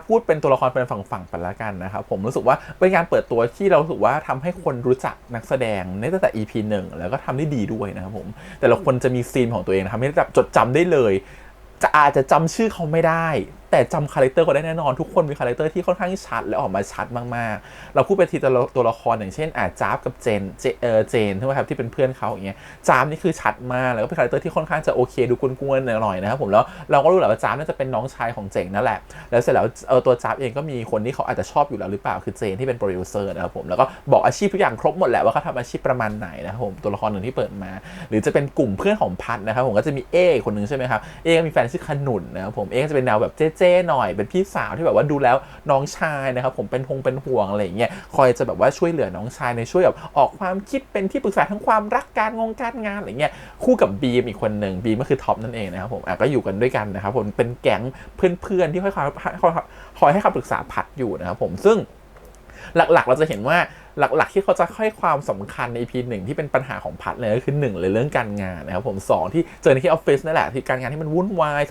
มพูดเป็นตัวละครเป็นฝั่งไปแล้วกันนะครับผมรู้สึกว่าเป็นการเปิดตัวที่เรารู้สึกว่าทำให้คนรู้จักนักแสดงในตั้งแต่ EP 1แล้วก็ทำได้ดีด้วยนะครับผมแต่ละคนจะมีซีนของตัวเองทำให้จดจำได้เลยอาจจะจำชื่อเขาไม่ได้แต่จำคาแรคเตอร์เขาได้แน่นอนทุกคนมีคาแรคเตอร์ที่ค่อนข้างชัดและออกมาชัดมากๆเราพูดไปทีตัวละครอย่างเช่นจ๊าบกับเจนใช่ไหมครับที่เป็นเพื่อนเขาอย่างเงี้ยจ๊าบนี่คือชัดมากแล้วก็เป็นคาแรคเตอร์ที่ค่อนข้างจะโอเคดูกวนๆหน่อยนะครับผมแล้วเราก็รู้แหละว่าจ๊าบน่าจะเป็นน้องชายของเจ๋งนั่นแหละแล้วเสร็จแล้วตัวจ๊าบเองก็มีคนที่เขาอาจจะชอบอยู่แล้วหรือเปล่าคือเจนที่เป็นโปรดิวเซอร์นะครับผมแล้วก็บอกอาชีพทุกอย่างครบหมดแหละว่าเขาทำอาชีพประมาณไหนนะครับผมตัวละครหนึ่งที่เปิดมาหรือจะเป็นกลุ่มเพื่อนของพัทนะครับผมก็จะมีคนหนึ่งใช่ไหมครับก็มีแฟนชื่อขนุนนะครับผมจะเป็นแนวแบบเจ๊หน่อยเป็นพี่สาวที่แบบว่าดูแล้วน้องชายนะครับผมเป็นห่วงอะไรอย่างเงี้ยคอยจะแบบว่าช่วยเหลือน้องชายในช่วยแบบออกความคิดเป็นที่ปรึกษาทั้งความรักการงานอะไรเงี้ยคู่กับบีมอีกคนหนึ่งบีมก็คือท็อปนั่นเองนะครับผมก็อยู่กันด้วยกันนะครับผมเป็นแก๊งเพื่อนที่คอยให้คำปรึกษาพัดอยู่นะครับผมซึ่งหลักๆเราจะเห็นว่าหลักๆที่เขาจะให้ความสำคัญใน EP 1ที่เป็นปัญหาของพัทเลยก็คือ1เลยเรื่องการงานนะครับผม2ที่เจอในที่ออฟฟิศนั่นแหละที่การงานที่มันวุ่นวา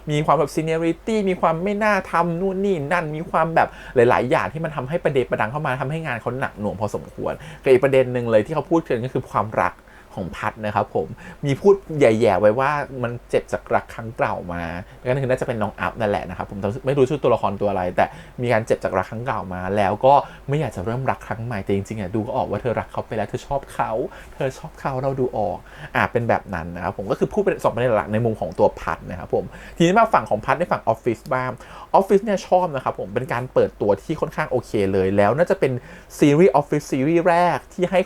ยมีความแบบ seniority มีความไม่น่าทำนู่นนี่นั่นมีความแบบหลายๆอย่างที่มันทำให้ประเด็นประดังเข้ามาทำให้งานเขาหนักหน่วงพอสมควรกับอีกประเด็นหนึ่งเลยที่เขาพูดกันก็คือความรักของพัทนะครับผมมีพูดแย่ๆไว้ว่ามันเจ็บจากรักครั้งเก่ามาแล้วก็คือน่าจะเป็นน้องอัพนั่นแหละนะครับผมไม่รู้ชื่อตัวละครตัวอะไรแต่มีการเจ็บจากรักครั้งเก่ามาแล้วก็ไม่อยากจะเริ่มรักครั้งใหม่แต่จริงๆดูก็ออกว่าเธอรักเขาไปแล้วเธอชอบเขาเราดูออกเป็นแบบนั้นนะครับผมก็คือพูดเป็น2ประเด็นหลักในมุมของตัวพัทนะครับผมทีนี้มาฝั่งของพัทในฝั่งออฟฟิศบ้างออฟฟิศเนี่ยชอบนะครับผมเป็นการเปิดตัวที่ค่อนข้างโอเคเลยแล้วน่าจะเป็นซีรีส์ออฟฟิศซีรีส์แรกที่ให้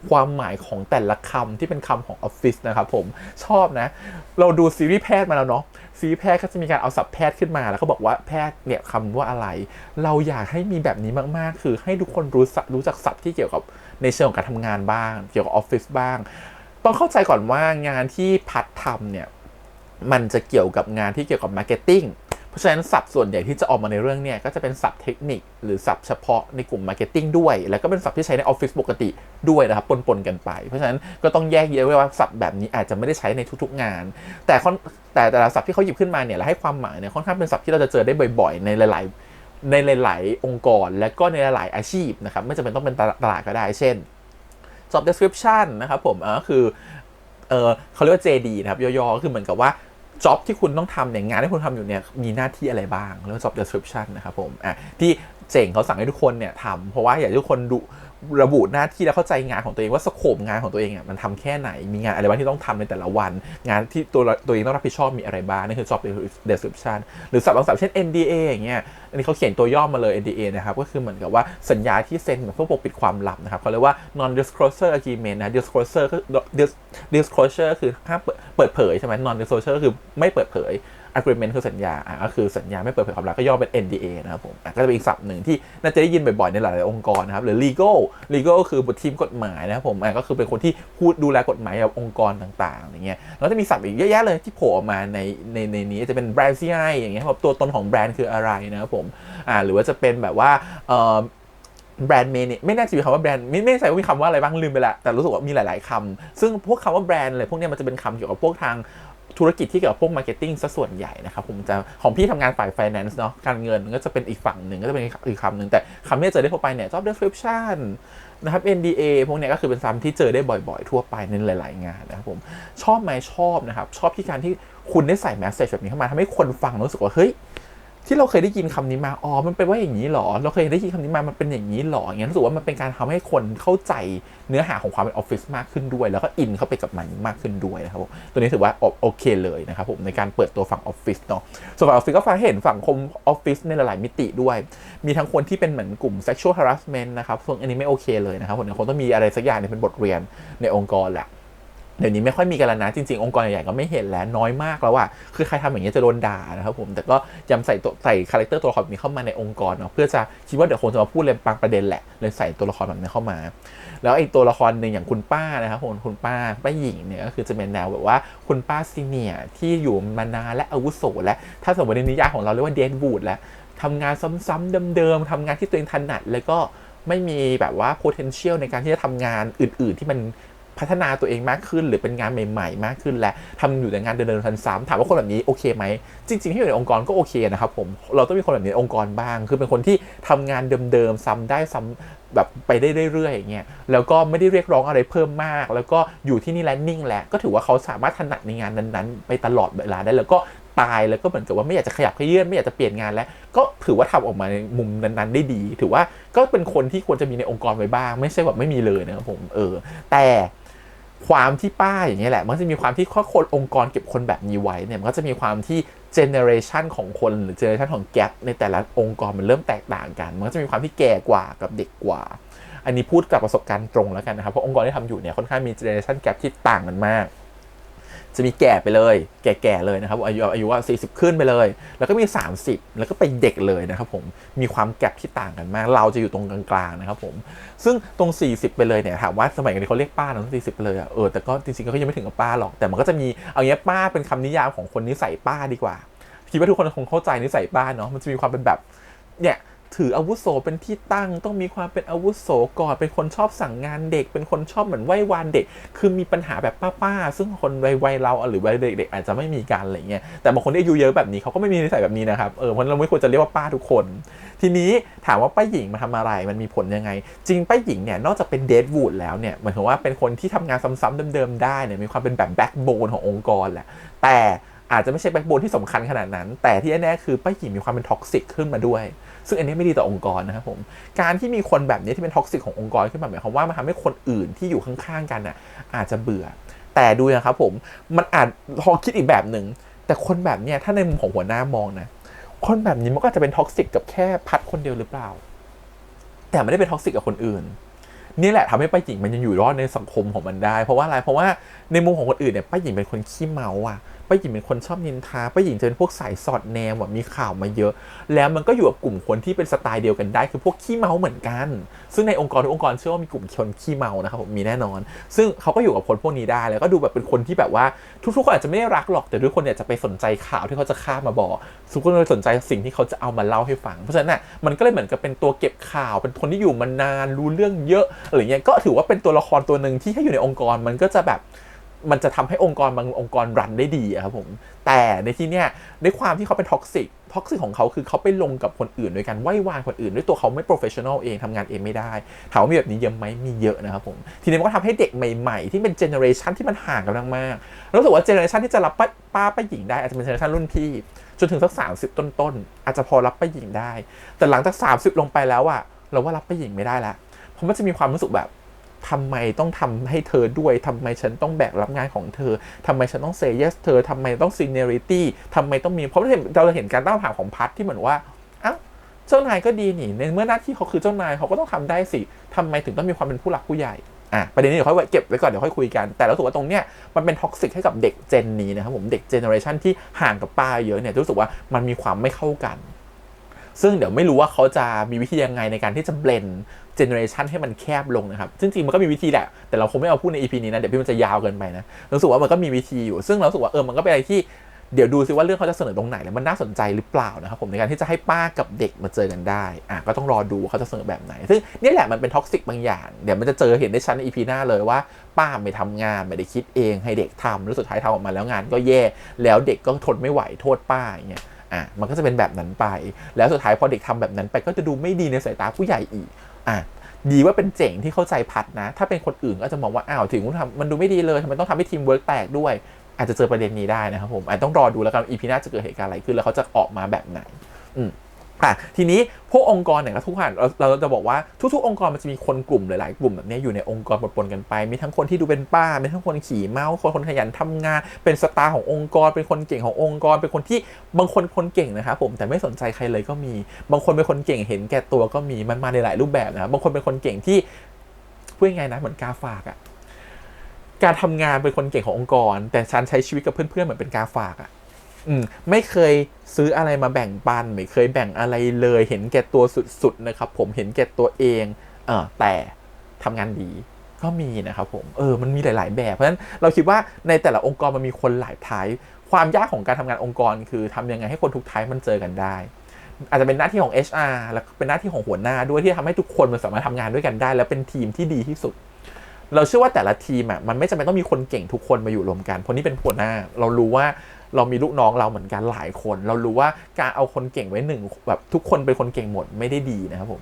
ความหมายของแต่ละคำที่เป็นคำของออฟฟิศนะครับผมชอบนะเราดูซีรีส์แพทย์มาแล้วเนาะซีรีส์แพทย์ก็จะมีการเอาศัพท์แพทย์ขึ้นมาแล้วก็บอกว่าแพทย์เนี่ยคำว่าอะไรเราอยากให้มีแบบนี้มากๆคือให้ทุกคนรู้จักศัพท์ที่เกี่ยวกับในเชิงของการทำงานบ้างเกี่ยวกับออฟฟิศบ้างต้องเข้าใจก่อนว่างานที่พัดทำเนี่ยมันจะเกี่ยวกับงานที่เกี่ยวกับมาร์เก็ตติ้งเพราะฉะนั้นศัพท์ส่วนใหญ่ที่จะออกมาในเรื่องเนี่ยก็จะเป็นศัพท์เทคนิคหรือศัพท์เฉพาะในกลุ่มมาร์เก็ตติ้งด้วยแล้วก็เป็นศัพท์ที่ใช้ในออฟฟิศปกติด้วยนะครับปนกันไปเพราะฉะนั้นก็ต้องแยกแยะว่าศัพท์แบบนี้อาจจะไม่ได้ใช้ในทุกๆงานแต่ละศัพท์ที่เขาหยิบขึ้นมาเนี่ยและให้ความหมายเนี่ยค่อนข้างเป็นศัพท์ที่เราจะเจอได้บ่อยๆในหลายๆองค์กรและก็ในหลายอาชีพนะครับไม่จำเป็นต้องเป็นตลาดก็ได้เช่น job description นะครับผมก็คือเขาเรียกว่า JD นะครับย่อๆก็คือเหมือนกับว่าจ็อบที่คุณต้องทำเนี่ยงานที่คุณทำอยู่เนี่ยมีหน้าที่อะไรบ้างเรียกว่า job description นะครับผมที่เจ๋งเขาสั่งให้ทุกคนเนี่ยทำเพราะว่าอยากให้ทุกคนระบุหน้าที่และเข้าใจงานของตัวเองว่าสโคปงานของตัวเองมันทำแค่ไหนมีงานอะไรบ้างที่ต้องทำในแต่ละวันงานที่ตัวเองต้องรับผิดชอบมีอะไรบ้างนี่คือ job description หรือศัพท์บางศัพท์เช่น NDA อย่างเงี้ยอันนี้เขาเขียนตัวย่อมาเลย NDA นะครับก็คือเหมือนกับว่าสัญญาที่เซ็นเพื่อปกปิดความลับนะครับเขาเรียกว่า non disclosure agreement นะ disclosure คือห้ามเปิดเผยใช่ไหม non disclosure คือไม่เปิดเผยagreement คือสัญญาก็คือสัญญาไม่เปิดเผยความลับก็ย่อเป็น NDA นะครับผมก็จะเป็นอีกศัพท์หนึ่งที่น่าจะได้ยินบ่อยๆในหลายๆองค์กรนะครับหรือ legal คือบททีมกฎหมายนะครับผมก็คือเป็นคนที่พูดดูแลกฎหมายกับองค์กรต่างๆอย่างเงี้ยแล้วจะมีศัพท์อีกเยอะแยะเลยที่โผล่ออกมาในนี้จะเป็น brand CI อย่างเงี้ยครับตัวตนของแบรนด์คืออะไรนะครับผมหรือว่าจะเป็นแบบว่าแบรนด์เมนไม่แน่ใจมีคำว่าแบรนด์ไม่แน่ใจว่ามีคำว่าอะไรบ้างลืมไปละแต่รู้สึกว่ามีหลายๆคำซึ่งพวกคำว่าแบรนด์อะไรพวกนี้มันจะเป็นคำเกี่ยวกับพวกทางธุรกิจที่เกี่ยวกับพวกมาร์เก็ตติ้งซะส่วนใหญ่นะครับผมจะของพี่ทำงานฝ่าย finance เนาะการเงินก็จะเป็นอีกฝั่งหนึ่งก็จะเป็นอีกคำหนึ่งแต่คำที่เจอได้ทั่วไปเนี่ย job description นะครับ NDA พวกเนี้ยก็คือเป็นซ้ำที่เจอได้บ่อยๆทั่วไปในหลายๆงานนะครับผมชอบไหมชอบนะครับชอบที่การที่คุณได้ใส่แมสเซจแบบนี้เข้ามาทำให้คนฟังรู้สึกว่าเฮ้ยที่เราเคยได้ยินคำนี้มาอ๋อมันเป็นว่าอย่างนี้หรอเราเคยได้ยินคำนี้มามันเป็นอย่างนี้หรออย่างเงี้ยรู้สึกว่ามันเป็นการทำให้คนเข้าใจเนื้อหาของความเป็นออฟฟิศมากขึ้นด้วยแล้วก็อินเข้าไปกับมันมากขึ้นด้วยนะครับผมตัวนี้ถือว่าโอเคเลยนะครับผมในการเปิดตัวฝั่งออฟฟิศเนาะส่วนฝั่งออฟฟิศก็ฟังเห็นฝั่งคมออฟฟิศในหลายๆมิติด้วยมีทั้งคนที่เป็นเหมือนกลุ่ม sexual harassment นะครับส่วนอันนี้ไม่โอเคเลยนะครับผมคงต้องมีอะไรสักอย่างเป็นบทเรียนในองค์กรแหละเดี๋ยวนี้ไม่ค่อยมีกันแล้วนะจริงๆองค์กรใหญ่ๆก็ไม่เห็นแล้วน้อยมากแล้วว่าคือใครทำอย่างนี้จะโดนด่านะครับผมแต่ก็ย้ำใส่คาแรคเตอร์ตัวละครนี้เข้ามาในองค์กรเนาะเพื่อจะคิดว่าเดี๋ยวคงจะมาพูดเรื่องบางประเด็นแหละเลยใส่ตัวละครแบบนี้เข้ามาแล้วไอ้ตัวละครหนึ่งอย่างคุณป้านะครับผมคุณป้าหญิงเนี่ยก็คือจะเป็นแนวแบบว่าคุณป้าซีเนียร์ที่อยู่มานานและอาวุโสและถ้าสมมติในนิยายของเราเรียกว่าเดดวูดแล้วทำงานซ้ำๆเดิมๆทำงานที่ตัวเองถนัดแล้วก็ไม่มีแบบว่า potential ในการที่จะทำงานอื่นๆที่มันพัฒนาตัวเองมากขึ้นหรือเป็นงานใหม่ๆมากขึ้นและทำอยู่แต่งานเดิมๆซ้ำๆถามว่าคนแบบนี้โอเคไหมจริงๆที่อยู่ในองค์กรก็โอเคนะครับผมเราต้องมีคนแบบนี้ในองค์กรบ้างคือเป็นคนที่ทำงานเดิมๆซ้ำได้ซ้ำแบบไปได้เรื่อยๆอย่างเงี้ยแล้วก็ไม่ได้เรียกร้องอะไรเพิ่มมากแล้วก็อยู่ที่นี่แล้วนิ่งแหละก็ถือว่าเขาสามารถถนัดในงานนั้นๆไปตลอดเวลาได้แล้วก็ตายแล้วก็เหมือนกับว่าไม่อยากจะขยับเขยื้อนไม่อยากจะเปลี่ยนงานแล้วก็ถือว่าทำออกมาในมุมนั้นๆได้ดีถือว่าก็เป็นคนที่ควรจะมีในองค์กรไว้บ้างไม่ใช่แบบไม่มีเลยนะครับผมแต่ความที่ป้าอย่างเงี้ยแหละมันจะมีความที่ข้อคนองค์กรเก็บคนแบบนี้ไว้เนี่ยมันก็จะมีความที่เจเนอเรชันของคนหรือเจเนอเรชันของแกปในแต่ละองค์กรมันเริ่มแตกต่างกันมันก็จะมีความที่แก่กว่ากับเด็กกว่าอันนี้พูดจากประสบการณ์ตรงแล้วกันนะครับเพราะองค์กรที่ทำอยู่เนี่ยค่อนข้างมีเจเนอเรชันแกปที่ต่างกันมากจะมีแก่ไปเลยแก่ๆเลยนะครับอายุว่า40ขึ้นไปเลยแล้วก็มี30แล้วก็ไปเด็กเลยนะครับผมมีความแกปที่ต่างกันมากเราจะอยู่ตรงกลางๆนะครับผมซึ่งตรง40ไปเลยเนี่ยถามว่าสมัยนี้เขาเรียกป้าตรง40ไปเลยแต่ก็จริงๆก็ยังไม่ถึงกับป้าหรอกแต่มันก็จะมีเอางี้ป้าเป็นคำนิยามของคนนิสัยป้าดีกว่าคิดว่าทุกคนคงเข้าใจนิสัยป้าเนาะมันจะมีความเป็นแบบเนี่ยถืออาวุโสเป็นที่ตั้งต้องมีความเป็นอาวุโสก่อนเป็นคนชอบสั่งงานเด็กเป็นคนชอบเหมือนไหว้วานเด็กคือมีปัญหาแบบป้าๆซึ่งคนวัยเราหรือวัยเด็กๆอาจจะไม่มีกันอะไรเงี้ยแต่บางคนที่อายุเยอะแบบนี้เขาก็ไม่มีนิสัยแบบนี้นะครับเพราะเราไม่ควรจะเรียกว่าป้าทุกคนทีนี้ถามว่าป้าหญิงมาทำอะไรมันมีผลยังไงจริงป้าหญิงเนี่ยนอกจากเป็นเดดวูดแล้วเนี่ยหมายถึงว่าเป็นคนที่ทำงานซ้ำๆเดิมๆได้เนี่ยมีความเป็นแบบแบ็คโบนขององค์กรแหละแต่อาจจะไม่ใช่แบ็คโบนที่สำคัญขนาดนั้นแต่ที่แน่ๆคือป้าหญิงมีความเป็นท็อกซิกขึ้นมาด้วยซึ่งอันนี้ไม่ดีต่อองค์กรนะครับผมการที่มีคนแบบนี้ที่เป็นท็อกซิกขององค์กรขึ้นมาหมายความว่ามันทำให้คนอื่นที่อยู่ข้างๆกันน่ะอาจจะเบื่อแต่ดูนะครับผมมันอาจพอคิดอีกแบบหนึ่งแต่คนแบบนี้ถ้าในมุมของหัวหน้ามองนะคนแบบนี้มันก็จะเป็นท็อกซิกกับแค่พัดคนเดียวหรือเปล่าแต่ไม่ได้เป็นท็อกซิกกับคนอื่นนี่แหละทำให้ป้าหญิงมันยังอยู่รอดในสังคมของมันได้เพราะว่าอะไรเพราะว่าในมุมของคนอื่นเนี่ยป้าหญิงเป็นคนขี้เมาอ่ะป้าหญิงเป็นคนชอบนินทาป้าหญิงจะเป็นพวกสายสอดแนมแบบมีข่าวมาเยอะแล้วมันก็อยู่กับกลุ่มคนที่เป็นสไตล์เดียวกันได้คือพวกขี้เมาเหมือนกันซึ่งในองค์กรทุกองค์กรเชื่อว่ามีกลุ่มคนขี้เมานะครับผมมีแน่นอนซึ่งเขาก็อยู่กับคนพวกนี้ได้แล้วก็ดูแบบเป็นคนที่แบบว่าทุกๆคนอาจจะไม่ได้รักหรอกแต่ทุกคนเนี่ยจะไปสนใจข่าวที่เขาจะข้ามมาบอกทุกคนเลยสนใจสิ่งที่เขาจะเอามาเล่าให้ฟังเพราะฉะนั้นน่ะมันก็เลยเหมือนกับเป็นตัวเก็บข่าวเป็นคนที่อยู่มานานรู้เรื่องเยอะอะไรเงี้ยก็ถือว่าเป็นตัวละครตัวนึงที่ถ้าอยู่ในองค์กรมันก็จะแบบมันจะทำให้องค์กรบางองค์กรรันได้ดีครับผมแต่ในที่เนี้ยในความที่เขาเป็นท็อกซิกของเขาคือเขาไปลงกับคนอื่นโดยการไหว้วานคนอื่นด้วยตัวเขาไม่โปรเฟชชั่นอลเองทำงานเองไม่ได้ถามว่ามีแบบนี้เยอะไหมมีเยอะนะครับผมทีนี้มันก็ทำให้เด็กใหม่ๆที่เป็นเจเนอเรชันที่มันห่างกันมากๆรู้สึกว่าเจเนอเรชันที่จะรับป้าหญิงได้อาจจะเป็นเจเนอเรชันรุ่นพี่จนถึงสัก30ต้นๆอาจจะพอรับป้าหญิงได้แต่หลังจาก30ลงไปแล้วอะเราว่ารับป้าหญิงไม่ได้ละเพราะมันจะมีความรู้สึกแบบทำไมต้องทำให้เธอด้วยทำไมฉันต้องแบกรับงานของเธอทำไมฉันต้อง say yes เธอทำไมต้อง seniority ทำไมต้องมีเพราะเราเห็นการตั้งคำถามของพัทที่เหมือนว่าอ้าวเจ้านายก็ดีนี่ในเมื่อหน้าที่เขาคือเจ้านายเขาก็ต้องทำได้สิทำไมถึงต้องมีความเป็นผู้หลักผู้ใหญ่ประเด็นนี้เดี๋ยวค่อยเก็บไว้ก่อนเดี๋ยวค่อยคุยกันแต่รู้สึกว่าตรงเนี้ยมันเป็นท็อกซิกให้กับเด็กเจนนี้นะครับผมเด็กเจเนอเรชันที่ห่างกับป้าเยอะเนี่ยรู้สึกว่ามันมีความไม่เข้ากันซึ่งเดี๋ยวไม่รู้ว่าเขาจะมีวิธียังไงในการที่จะเบลนด์เจเนอเรชันให้มันแคบลงนะครับซึ่งจริงมันก็มีวิธีแหละแต่เราคงไม่เอาพูดใน EP นี้นะเดี๋ยวพี่มันจะยาวเกินไปนะรู้สึกว่ามันก็มีวิธีอยู่ซึ่งเรารู้สึกว่ามันก็เป็นอะไรที่เดี๋ยวดูซิว่าเรื่องเขาจะเสนอตรงไหนแล้วมันน่าสนใจหรือเปล่านะครับผมในการที่จะให้ป้ากับเด็กมาเจอกันได้ก็ต้องรอดูเขาจะเสนอแบบไหนซึ่งนี่แหละมันเป็นท็อกซิกบางอย่างเดี๋ยวมันจะเห็นได้ชัดใน EP หน้าเลยว่าป้าไม่ทำงานไม่ได้คิดเองให้เด็กทำแล้วสุดท้ายทำออกมาแล้วงานก็แย่แล้วเด็กก็ทนไม่ไหวโทษป้าอย่างเงี้ยมันก็จะเป็นแบบนั้นไปแล้วสุดท้ายพอเด็กทำแบบนั้นไปก็จะดูไม่ดีในสายตาผู้ใหญ่อีก ดีว่าเป็นเจ๋งที่เข้าใจพัดนะถ้าเป็นคนอื่นก็จะมองว่าอ้าวถึงมันดูไม่ดีเลยทำไมต้องทำให้ทีมเวิร์กแตกด้วยอาจจะเจอประเด็นนี้ได้นะครับผมอาจต้องรอดูแล้วกัน EP หน้าจะเกิดเหตุการณ์อะไรขึ้นแล้วเขาจะออกมาแบบไหนทีนี้พวกองค์กรเนี่ยทุกคนเราจะบอกว่าทุกๆองค์กรมันจะมีคนกลุ่มหลายๆกลุ่มแบบนี้อยู่ในองค์กรปนๆกันไปมีทั้งคนที่ดูเป็นป้ามีทั้งคนขี่เมาส์คนขยันทำงานเป็นสตาร์ขององค์กรเป็นคนเก่งขององค์กรเป็นคนที่บางคนเก่งนะครับผมแต่ไม่สนใจใครเลยก็มีบางคนเป็นคนเก่งเห็นแก่ตัวก็มีมันมาในหลายรูปแบบนะบางคนเป็นคนเก่งที่พูดยังไงนะเหมือนกาฝากอะการทำงานเป็นคนเก่งขององค์กรแต่ฉันใช้ชีวิตกับเพื่อนๆเหมือนเป็นกาฝากอะไม่เคยซื้ออะไรมาแบ่งปันไม่เคยแบ่งอะไรเลยเห็นแก่ตัวสุดๆนะครับผมเห็นแก่ตัวเองแต่ทำงานดีก็มีนะครับผมมันมีหลายๆแบบเพราะฉะนั้นเราคิดว่าในแต่ละองค์กรมันมีคนหลายไทป์ความยากของการทำงานองค์กรคือทำยังไงให้คนทุกไทป์มันเจอกันได้อาจจะเป็นหน้าที่ของ HR แล้วเป็นหน้าที่ของหัวหน้าด้วยที่ทำให้ทุกคนมันสามารถทำงานด้วยกันได้แล้วเป็นทีมที่ดีที่สุดเราเชื่อว่าแต่ละทีมมันไม่จำเป็นต้องมีคนเก่งทุกคนมาอยู่รวมกันเพราะนี่เป็นหัวหน้าเรารู้ว่าเรามีลูกน้องเราเหมือนกันหลายคนเรารู้ว่าการเอาคนเก่งไว้หนึ่งแบบทุกคนเป็นคนเก่งหมดไม่ได้ดีนะครับผม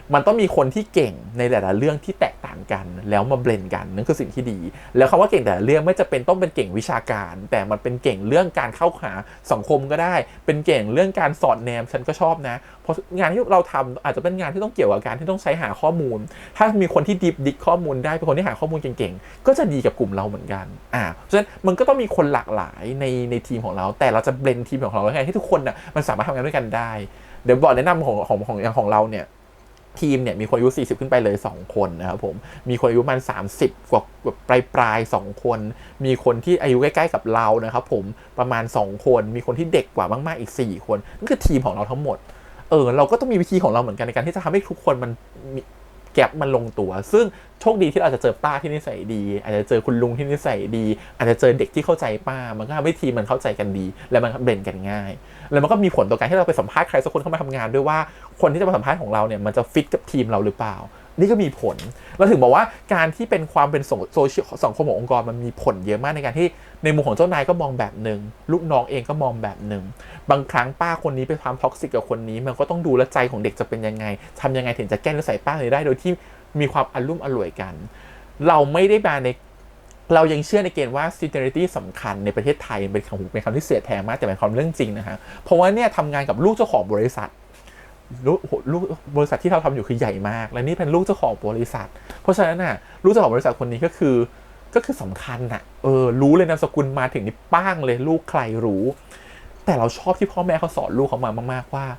มันต้องมีคนที่เก่งในแต่ละเรื่องที่แตกต่างกันแล้วมาเบลนกันนั่นคือสิ่งที่ดีแล้วคำว่าเก่งแต่ละเรื่องไม่จะเป็นต้องเป็นเก่งวิชาการแต่มันเป็นเก่งเรื่องการเข้าหาสังคมก็ได้เป็นเก่งเรื่องการสอดแนมฉันก็ชอบนะเพราะงานที่เราทำอาจจะเป็นงานที่ต้องเกี่ยวกับการที่ต้องใช้หาข้อมูลถ้ามีคนที่ดิกข้อมูลได้เป็นคนที่หาข้อมูลเก่งๆก็จะดีกับกลุ่มเราเหมือนกันเพราะฉะนั้นมันก็ต้องมีคนหลากหลายในทีมของเราแต่เราจะเบลนทีมของเราไงให้ทุกคนมันสามารถทำงานด้วยกันได้เดี๋ยวบอกแนะนำของเราเนี่ยทีมเนี่ยมีคนอายุ40ขึ้นไปเลย2คนนะครับผมมีคนอายุมัน30กว่าปลาย2คนมีคนที่อายุใกล้ๆกับเรานะครับผมประมาณ2คนมีคนที่เด็กกว่ามากๆอีก4คนนั่นคือทีมของเราทั้งหมดเราก็ต้องมีวิธีของเราเหมือนกันในการที่จะทำให้ทุกคนมันแก็บมันลงตัวซึ่งโชคดีที่เราจะเจอป้าที่นิสัยดีอาจจะเจอคุณลุงที่นิสัยดีอาจจะเจอเด็กที่เข้าใจป้ามันก็ทำให้ทีมมันเข้าใจกันดีและมันเบลนกันง่ายแล้วมันก็มีผลต่อการที่เราไปสัมภาษณ์ใครสักคนเข้ามาทำงานด้วยว่าคนที่จะมาสัมภาษณ์ของเราเนี่ยมันจะฟิตกับทีมเราหรือเปล่านี่ก็มีผลเราถึงบอกว่าการที่เป็นความเป็นโซเชียลสังคมขององค์กรมันมีผลเยอะมากในการที่ในมุมของเจ้านายก็มองแบบนึงลูกน้องเองก็มองแบบนึงบางครั้งป้าคนนี้ไปความท็อกซิกกับคนนี้มันก็ต้องดูแลใจของเด็กจะเป็นยังไงทำยังไงถึงจะแก้นิสัยป้าได้โดยที่มีความอลุ่มอล่วยกันเราไม่ได้มาในเรายังเชื่อในเกณฑ์ว่า seniority สำคัญในประเทศไทยเป็นคำที่เสียแทงมากแต่เป็นความเรื่องจริงนะฮะเพราะว่าเนี่ยทำงานกับลูกเจ้าของบริษัทลูกบริษัทที่เราทำอยู่คือใหญ่มากและนี่เป็นลูกเจ้าของบริษัทเพราะฉะนั้นน่ะลูกเจ้าของบริษัทคนนี้ก็คือสำคัญน่ะรู้เลยนามสกุลมาถึงนี่ป้างเลยลูกใครรู้แต่เราชอบที่พ่อแม่เขาสอนลูกเขามามากๆว่า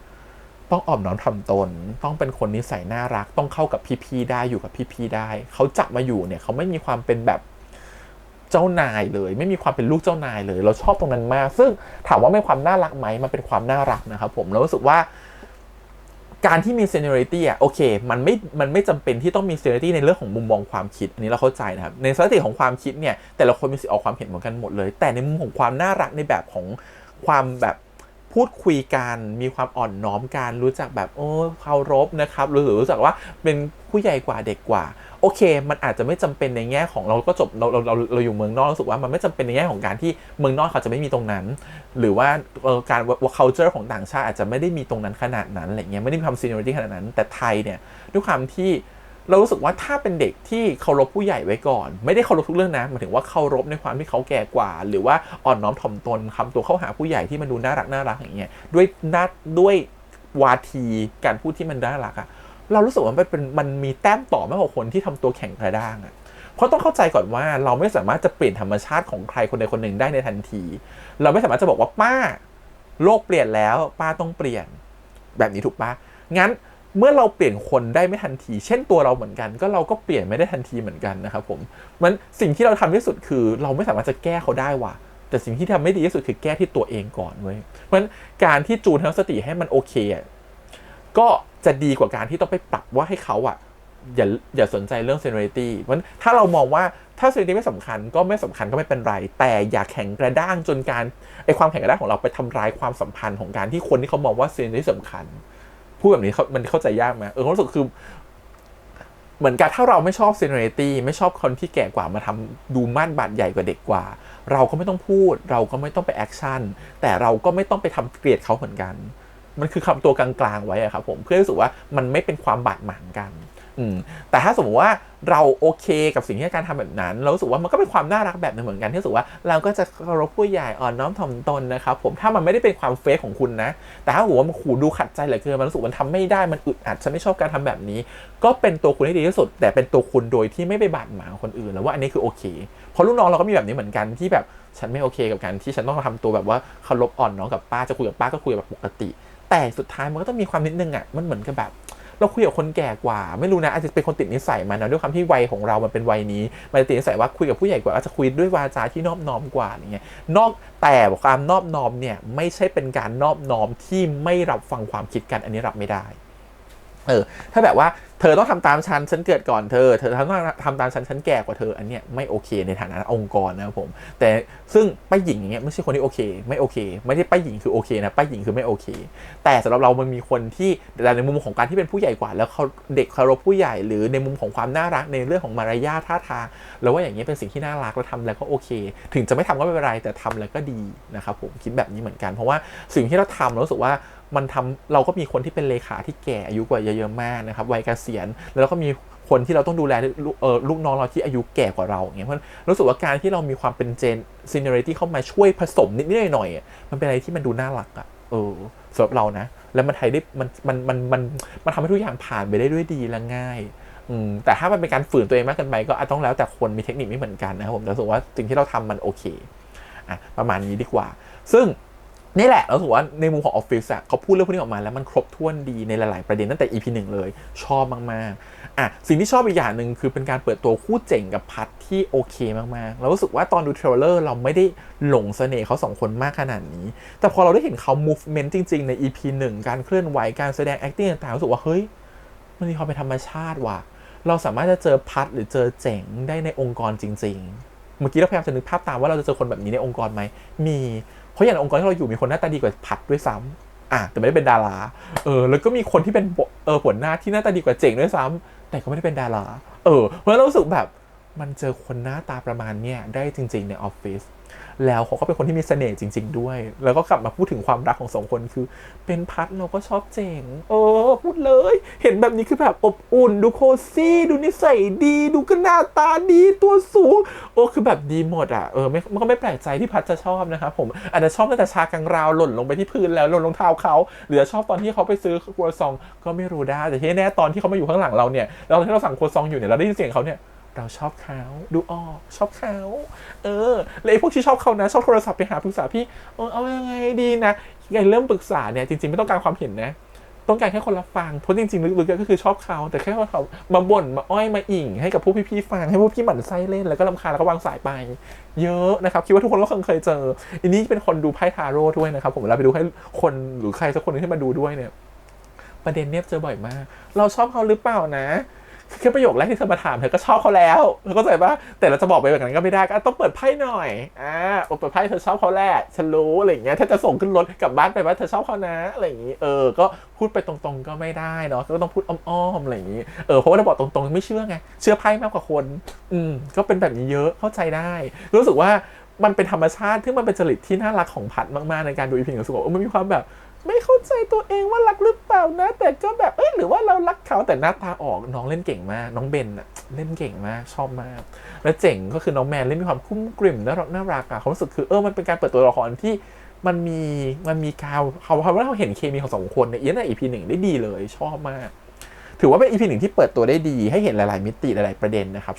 ต้องอ่อมน้อมถ่อมตนต้องเป็นคนนิสัยน่ารักต้องเข้ากับพี่ๆได้อยู่กับพี่ๆได้เขาจับมาอยู่เนี่ยเขาไม่มีความเป็นแบบเจ้านายเลยไม่มีความเป็นลูกเจ้านายเลยเราชอบตรงนั้นมากซึ่งถามว่าไม่ความน่ารักไหมมันเป็นความน่ารักนะครับผมเรารู้สึกว่าการที่มี seniority โอเคมันไม่จำเป็นที่ต้องมี seniority ในเรื่องของมุมมองความคิดอันนี้เราเข้าใจนะครับในสถิติของความคิดเนี่ยแต่ละคนมีสิทธิ์ออกความเห็นเหมือนกันหมดเลยแต่ในมุมของความน่ารักในแบบของความแบบพูดคุยกันมีความอ่อนน้อมกันรู้จักแบบเคารพนะครับรู้จักว่าเป็นผู้ใหญ่กว่าเด็กกว่าโอเคมันอาจจะไม่จำเป็นในแง่ของเราก็จบเราอยู่เมืองนอกรู้สึกว่ามันไม่จำเป็นในแง่ของการที่เมืองนอกเขาจะไม่มีตรงนั้นหรือว่าการ culture ของต่างชาติอาจจะไม่ได้มีตรงนั้นขนาดนั้นอะไรเงี้ยไม่ได้มีความ seniority ขนาดนั้นแต่ไทยเนี่ยด้วยความที่เรารู้สึกว่าถ้าเป็นเด็กที่เคารพผู้ใหญ่ไว้ก่อนไม่ได้เคารพทุกเรื่องนะหมายถึงว่าเคารพในความที่เขาแก่กว่าหรือว่าอ่อนน้อมถ่อมตนคำตัวเข้าหาผู้ใหญ่ที่มันดูน่ารักอย่างเงี้ยด้วยวาทีการพูดที่มันน่ารักอะเรารู้สึกว่ามันมีแต้มต่อมากกว่าคนที่ทำตัวแข็งกระด้างอะเพราะต้องเข้าใจก่อนว่าเราไม่สามารถจะเปลี่ยนธรรมชาติของใครคนใดคนหนึ่งได้ในทันทีเราไม่สามารถจะบอกว่าป้าโลกเปลี่ยนแล้วป้าต้องเปลี่ยนแบบนี้ถูกปะงั้นเมื่อเราเปลี่ยนคนได้ไม่ทันทีเช่นตัวเราเหมือนกันก็เราก็เปลี่ยนไม่ได้ทันทีเหมือนกันนะครับผมมันสิ่งที่เราทำที่สุดคือเราไม่สามารถจะแก้เขาได้ว่ะแต่สิ่งที่ทำไม่ดีที่สุดคือแก้ที่ตัวเองก่อนเว้ยเพราะฉะนั้นการที่จูนทัศนคติให้มันโอเคก็จะดีกว่าการที่ต้องไปปรับว่าให้เขาอย่าสนใจเรื่อง seniority เพราะฉะนั้นถ้าเรามองว่าถ้า seniority ไม่สำคัญก็ไม่เป็นไรแต่อย่าแข็งกระด้างจนการความแข็งกระด้างของเราไปทำร้ายความสัมพันธ์ของการที่คนที่เขามองว่า seniority สำคัญพูดแบบนี้มันเข้าใจยากไหมความรู้สึกคือเหมือนกันถ้าเราไม่ชอบ seniority ไม่ชอบคนที่แก่กว่ามาทำดูมาดบาดใหญ่กว่าเด็กกว่าเราก็ไม่ต้องพูดเราก็ไม่ต้องไปแอคชั่นแต่เราก็ไม่ต้องไปทำเกลียดเขาเหมือนกันมันคือคำตัวกลางๆไว้อะครับผมเพื่อรู้สึกว่ามันไม่เป็นความบาดหมางกัน แต่ถ้าสมมติว่าเราโอเคกับสิ่งที่การทำแบบนั้นเรารู้สึกว่ามันก็เป็นความน่ารักแบบนึงเหมือนกันที่รู้สึกว่าเราก็จะเคารพผู้ใหญ่อ่อนน้อมถ่อมตนนะครับผมถ้ามันไม่ได้เป็นความเฟซของคุณนะแต่ถ้าหัวมันขู่ดูขัดใจเหลือเกินมันรู้สึกมันทำไม่ได้มันอึดอัดฉันไม่ชอบการทำแบบนี้ก็เป็นตัวคุณที่ดีที่สุดแต่เป็นตัวคุณโดยที่ไม่ไปบาดหมางคนอื่นแล้วว่าอันนี้คือโอเคเพราะลูกน้องเราก็มีแบบนี้เหมือนกันที่แบบฉันไม่โอเคกับการที่ฉันต้องทำตัวแบบว่าเคารพอ่อนน้อมกับป้าจะคุยกับป้าก็คุยแบบปกติแต่สุดท้ายมันก็ต้องมีความนิดนึงอ่ะมันเหมือนกับแบบเราคุยกับคนแก่กว่าไม่รู้นะอาจจะเป็นคนติดนิสัยมันนะด้วยความที่วัยของเรามันเป็นวัยนี้มันจะติดนิสัยว่าคุยกับผู้ใหญ่กว่าอาจจะคุยด้วยวาจาที่นอบน้อมกว่าอย่างเงี้ยแต่ความนอบน้อมเนี่ยไม่ใช่เป็นการนอบน้อมที่ไม่รับฟังความคิดกันอันนี้รับไม่ได้ถ้าแบบว่าเธอต้องทำตามฉันเกิดก่อนเธอต้องทำตามฉันแก่กว่าเธออันเนี้ยไม่โอเคในฐานะองค์กรนะครับผมแต่ซึ่งป้าหญิงอย่างเงี้ยไม่ใช่คนที่โอเคไม่โอเคไม่ได้ป้าหญิงคือโอเคนะป้าหญิงคือไม่โอเคแต่สำหรับเรามันมีคนที่ในมุมของการที่เป็นผู้ใหญ่กว่าแล้วเขาเด็กเคารพผู้ใหญ่หรือในมุมของความน่ารักในเรื่องของมารยาทท่าทางแล้วว่าอย่างเงี้ยเป็นสิ่งที่น่ารักแล้วทำแล้วก็โอเคถึงจะไม่ทำก็ไม่เป็นไรแต่ทำแล้วก็ดีนะครับผมคิดแบบนี้เหมือนกันเพราะว่าสิ่งที่เราทำเรารู้สึกว่ามันทำเราก็มีคนที่เป็นเลขาที่แก่อายุกว่าเยอะๆมากนะครับวัยเกษียณแล้วก็มีคนที่เราต้องดูแลลูกน้องเราที่อายุแก่กว่าเราอย่างเงี้ยเพราะรู้สึกว่าการที่เรามีความเป็นseniority เข้ามาช่วยผสมนิดหน่อยมันเป็นอะไรที่มันดูน่ารักอ่ะสำหรับเรานะแล้วมันทำให้ทุกอย่างผ่านไปได้ด้วยดีและง่ายแต่ถ้ามันเป็นการฝืนตัวเองมากเกินไปก็ต้องแล้วแต่คนมีเทคนิคไม่เหมือนกันนะครับผมแต่รู้สึกว่าสิ่งที่เราทำมันโอเคประมาณนี้ดีกว่าซึ่งนี่แหละเราถือว่าในมุมของออฟฟิศเขาพูดเรื่องพวกนี้ออกมาแล้วมันครบถ้วนดีในหลายๆประเด็นตั้งแต่ EP 1 เลยชอบมากๆสิ่งที่ชอบอีกอย่างหนึ่งคือเป็นการเปิดตัวคู่เจ๋งกับพัทที่โอเคมากๆเรารู้สึกว่าตอนดูเทรลเลอร์เราไม่ได้หลงเสน่ห์เขา2คนมากขนาดนี้แต่พอเราได้เห็นเขา movement จริงๆใน EP 1 การเคลื่อนไหวการแสดง acting ต่างๆรู้สึกว่าเฮ้ยมันมีความเป็นธรรมชาติว่ะเราสามารถจะเจอพัทหรือเจอเจ๋งได้ในองค์กรจริงๆเมื่อกี้เราพยายามจะนึกภาพตามว่าเราจะเจอคนแบบนี้ในองค์กรไหมมีเพราะอย่างองค์กรที่เราอยู่มีคนหน้าตาดีกว่าพัดด้วยซ้ำแต่ไม่ได้เป็นดาราแล้วก็มีคนที่เป็นหัวหน้าที่หน้าตาดีกว่าเจ๋งด้วยซ้ำแต่ก็ไม่ได้เป็นดาราเพราะเรารู้สึกแบบมันเจอคนหน้าตาประมาณเนี้ยได้จริงๆในออฟฟิศแล้วเขาก็เป็นคนที่มีเสน่ห์จริงๆด้วยแล้วก็กลับมาพูดถึงความรักของ2คนคือเป็นพัดเราก็ชอบเจ๋งพูดเลยเห็นแบบนี้คือแบบอบอุ่นดูโคซี่ดูนิสัยดีดูก็หน้าตาดีตัวสูงคือแบบดีหมดมันก็ไม่แปลกใจที่พัดจะชอบนะครับผมอาจจะชอบตั้งแต่ชากลางราวหล่นลงไปที่พื้นแล้วหล่นรองเท้าเขาหรือชอบตอนที่เขาไปซื้อครัวซองก็ไม่รู้ได้แต่ที่แน่ตอนที่เขามาอยู่ข้างหลังเราเนี่ยเราที่เราสั่งครัวซองอยู่เนี่ยเราได้ยินเสียงเขาเนี่ยเราชอบเขาดูออกชอบเขาแล้วไอ้พวกที่ชอบเขานะชอบโทรศัพท์ไปหาปรึกษาพี่เอายังไงดีนะไงเริ่มปรึกษาเนี่ยจริงๆไม่ต้องการความเห็นนะต้องการแค่คนรับฟังเพราะจริงๆลึกๆก็คือชอบเขาแต่แค่เขามาบ่นมาอ้อยมาอิ่งให้กับพวกพี่ๆฟังให้พวกพี่หมั่นไส้เล่นแล้วก็รำคาญแล้วก็วางสายไปเยอะนะครับคิดว่าทุกคนก็เคยเจออันนี้เป็นคนดูไพ่ทาโร่ด้วยนะครับผมเวลาไปดูให้คนหรือใครสักคนนึงที่มาดูด้วยเนี่ยประเด็นเนี่ยเจอบ่อยมากเราชอบเขาหรือเปล่านะแค่ประโยคแรกที่เธอมาถามเธอก็ชอบเขาแล้วเธอก็ใจป่ะแต่เราจะบอกไปแบบนั้นก็ไม่ได้ก็ต้องเปิดไพ่หน่อยเปิดไพ่เธอชอบเขาแหละฉันรู้อะไรอย่างเงี้ยถ้าจะส่งขึ้นรถกลับบ้านไปว่าเธอชอบเขานะอะไรอย่างงี้ก็พูดไปตรงๆก็ไม่ได้เนาะก็ต้องพูดอ้อมๆอะไรอย่างงี้เพราะว่าถ้าบอกตรงๆไม่เชื่อไงเชื่อไพ่มากกว่าคนก็เป็นแบบนี้เยอะเข้าใจได้รู้สึกว่ามันเป็นธรรมชาติที่มันเป็นจริตที่น่ารักของพัดมากๆในการดูอีพีรู้สึกว่ามันมีความแบบไม่เข้าใจตัวเองว่ารักหรือเปล่านะแต่ก็แบบหรือว่าเรารักเขาแต่หน้าตาออกน้องเล่นเก่งมากน้องเบนเล่นเก่งมากชอบมากและเจ๋งก็คือน้องแมนเล่นมีความคุ้มกลิ่มน่ารักเขารู้สึกคือมันเป็นการเปิดตัวละครที่มันมีการเราเห็นเคมีของ2คนในEP 1ได้ดีเลยชอบมากถือว่าเป็น EP 1ที่เปิดตัวได้ดีให้เห็นหลายๆมิติหลายๆประเด็นนะครั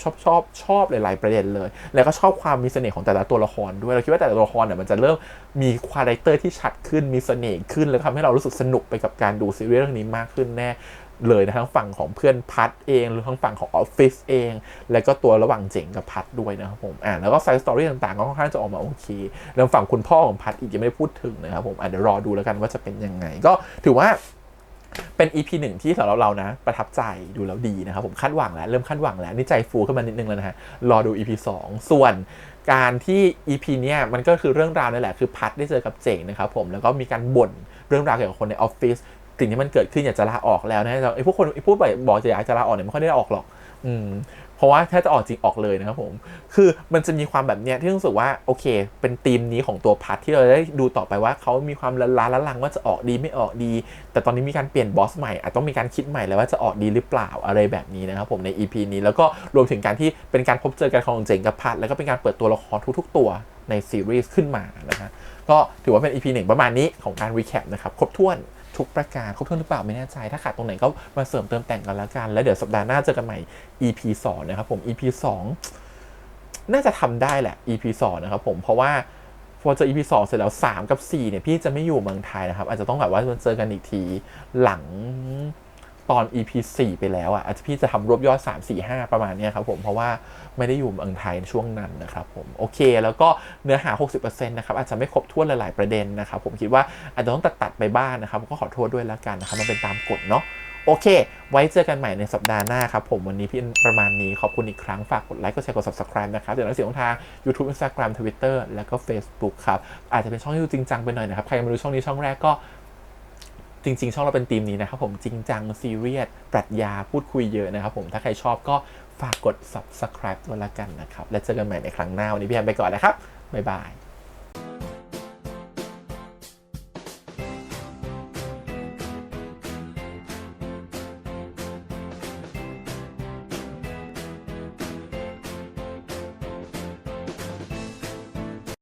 บชอบหลายๆประเด็นเลยแล้วก็ชอบความมีเสน่ห์ของแต่ละตัวละครด้วยเราคิดว่าแต่ละตัวละครเนี่ยมันจะเริ่มมีคาแรคเตอร์ที่ชัดขึ้นมีเสน่ห์ขึ้นแล้วทำให้เรารู้สึกสนุกไปกับการดูซีรีส์เรื่องนี้มากขึ้นแน่เลยนะทั้งฝั่งของเพื่อนพัดเองหรือทั้งฝั่งของออฟฟิศเองแล้วก็ตัวระหว่างเจ๋งกับพัดด้วยนะครับผมแล้วก็ไซส์สตอรี่ต่างๆก็ค่อนข้างจะออกมาโอเคแล้วฝั่งคุณพ่อของพัดอีกยังไม่ได้พูดถึงนะครับผมเดี๋ยวรอดูแล้วกันว่าจะเป็นยังไงก็ถือว่าเป็น EP 1ที่สำหรับเรานะประทับใจดูแล้วดีนะครับผมคาดหวังแล้วเริ่มคาดหวังแล้วนี่ใจฟูขึ้นมานิดนึงแล้วนะฮะรอดู EP 2ส่วนการที่ EP เนี้ยมันก็คือเรื่องราวนั่นแหละคือพัดได้เจอกับเจ๋งนะครับผมแล้วก็มีการบ่นเรื่องราวเกี่ยวกับคนในออฟฟิศสิ่งที่มันเกิดขึ้นอยากจะลาออกแล้วนะไอ้พวกบอกจะอยากจะลาออกเนี่ยไม่ค่อยได้ออกหรอก เพราะว่าถ้าจะออกจริงออกเลยนะครับผมคือมันจะมีความแบบเนี้ยที่รู้สึกว่าโอเคเป็นธีมนี้ของตัวพัทที่เราได้ดูต่อไปว่าเขามีความละลังว่าจะออกดีไม่ออกดีแต่ตอนนี้มีการเปลี่ยนบอสใหม่อาจต้องมีการคิดใหม่แล้วว่าจะออกดีหรือเปล่าอะไรแบบนี้นะครับผมใน EP นี้แล้วก็รวมถึงการที่เป็นการพบเจอกันของเจ๋งกับพัทแล้วก็เป็นการเปิดตัวละครทุกๆตัวในซีรีส์ขึ้นมานะฮะก็ถือว่าเป็น EP 1ประมาณนี้ของการรีแคปนะครับครบถ้วนทุกประการครบถ้วนหรือเปล่าไม่แน่ใจถ้าขาดตรงไหนก็มาเสริมเติมแต่งกันแล้วกันแล้วเดี๋ยวสัปดาห์หน้าเจอกันใหม่ EP 2นะครับผม EP 2น่าจะทำได้แหละ EP 2นะครับผมเพราะว่าพอเจอ EP 2เสร็จแล้ว3กับ4เนี่ยพี่จะไม่อยู่เมืองไทยนะครับอาจจะต้องแบบว่ามาเจอกันอีกทีหลังตอน EP 4ไปแล้วอาจจะพี่จะทำรวบยอด3 4 5ประมาณนี้ครับผมเพราะว่าไม่ได้อยู่เมืองไทยช่วงนั้นนะครับผมโอเคแล้วก็เนื้อหา 60% นะครับอาจจะไม่ครบถ้วนหลายๆประเด็นนะครับผมคิดว่าอาจจะต้องตัดไปบ้างนะครับก็ขอโทษด้วยแล้วกันนะครับมันเป็นตามกฎเนาะโอเคไว้เจอกันใหม่ในสัปดาห์หน้าครับผมวันนี้พี่ประมาณนี้ขอบคุณอีกครั้งฝากกดไลค์กดแชร์กด Subscribe นะครับเดี๋ยวเราเสียงทาง YouTube Instagram Twitter แล้วก็ Facebook ครับอาจจะเป็นช่องที่ดูจริงจังไปหน่อยนะครับใครมาดูช่องนี้ช่องแรกก็จริงๆช่องเราเป็นธีมนี้นะครับผมจริงจังซีเรียสปรัชญาพูดคุยเยอะนะครับผมถ้าใครชอบก็ฝากกด Subscribe ด้วยละกันนะครับแล้วเจอกันใหม่ในครั้งหน้าวันนี้พี่แอมไปก่อนนะครับบ๊ายบาย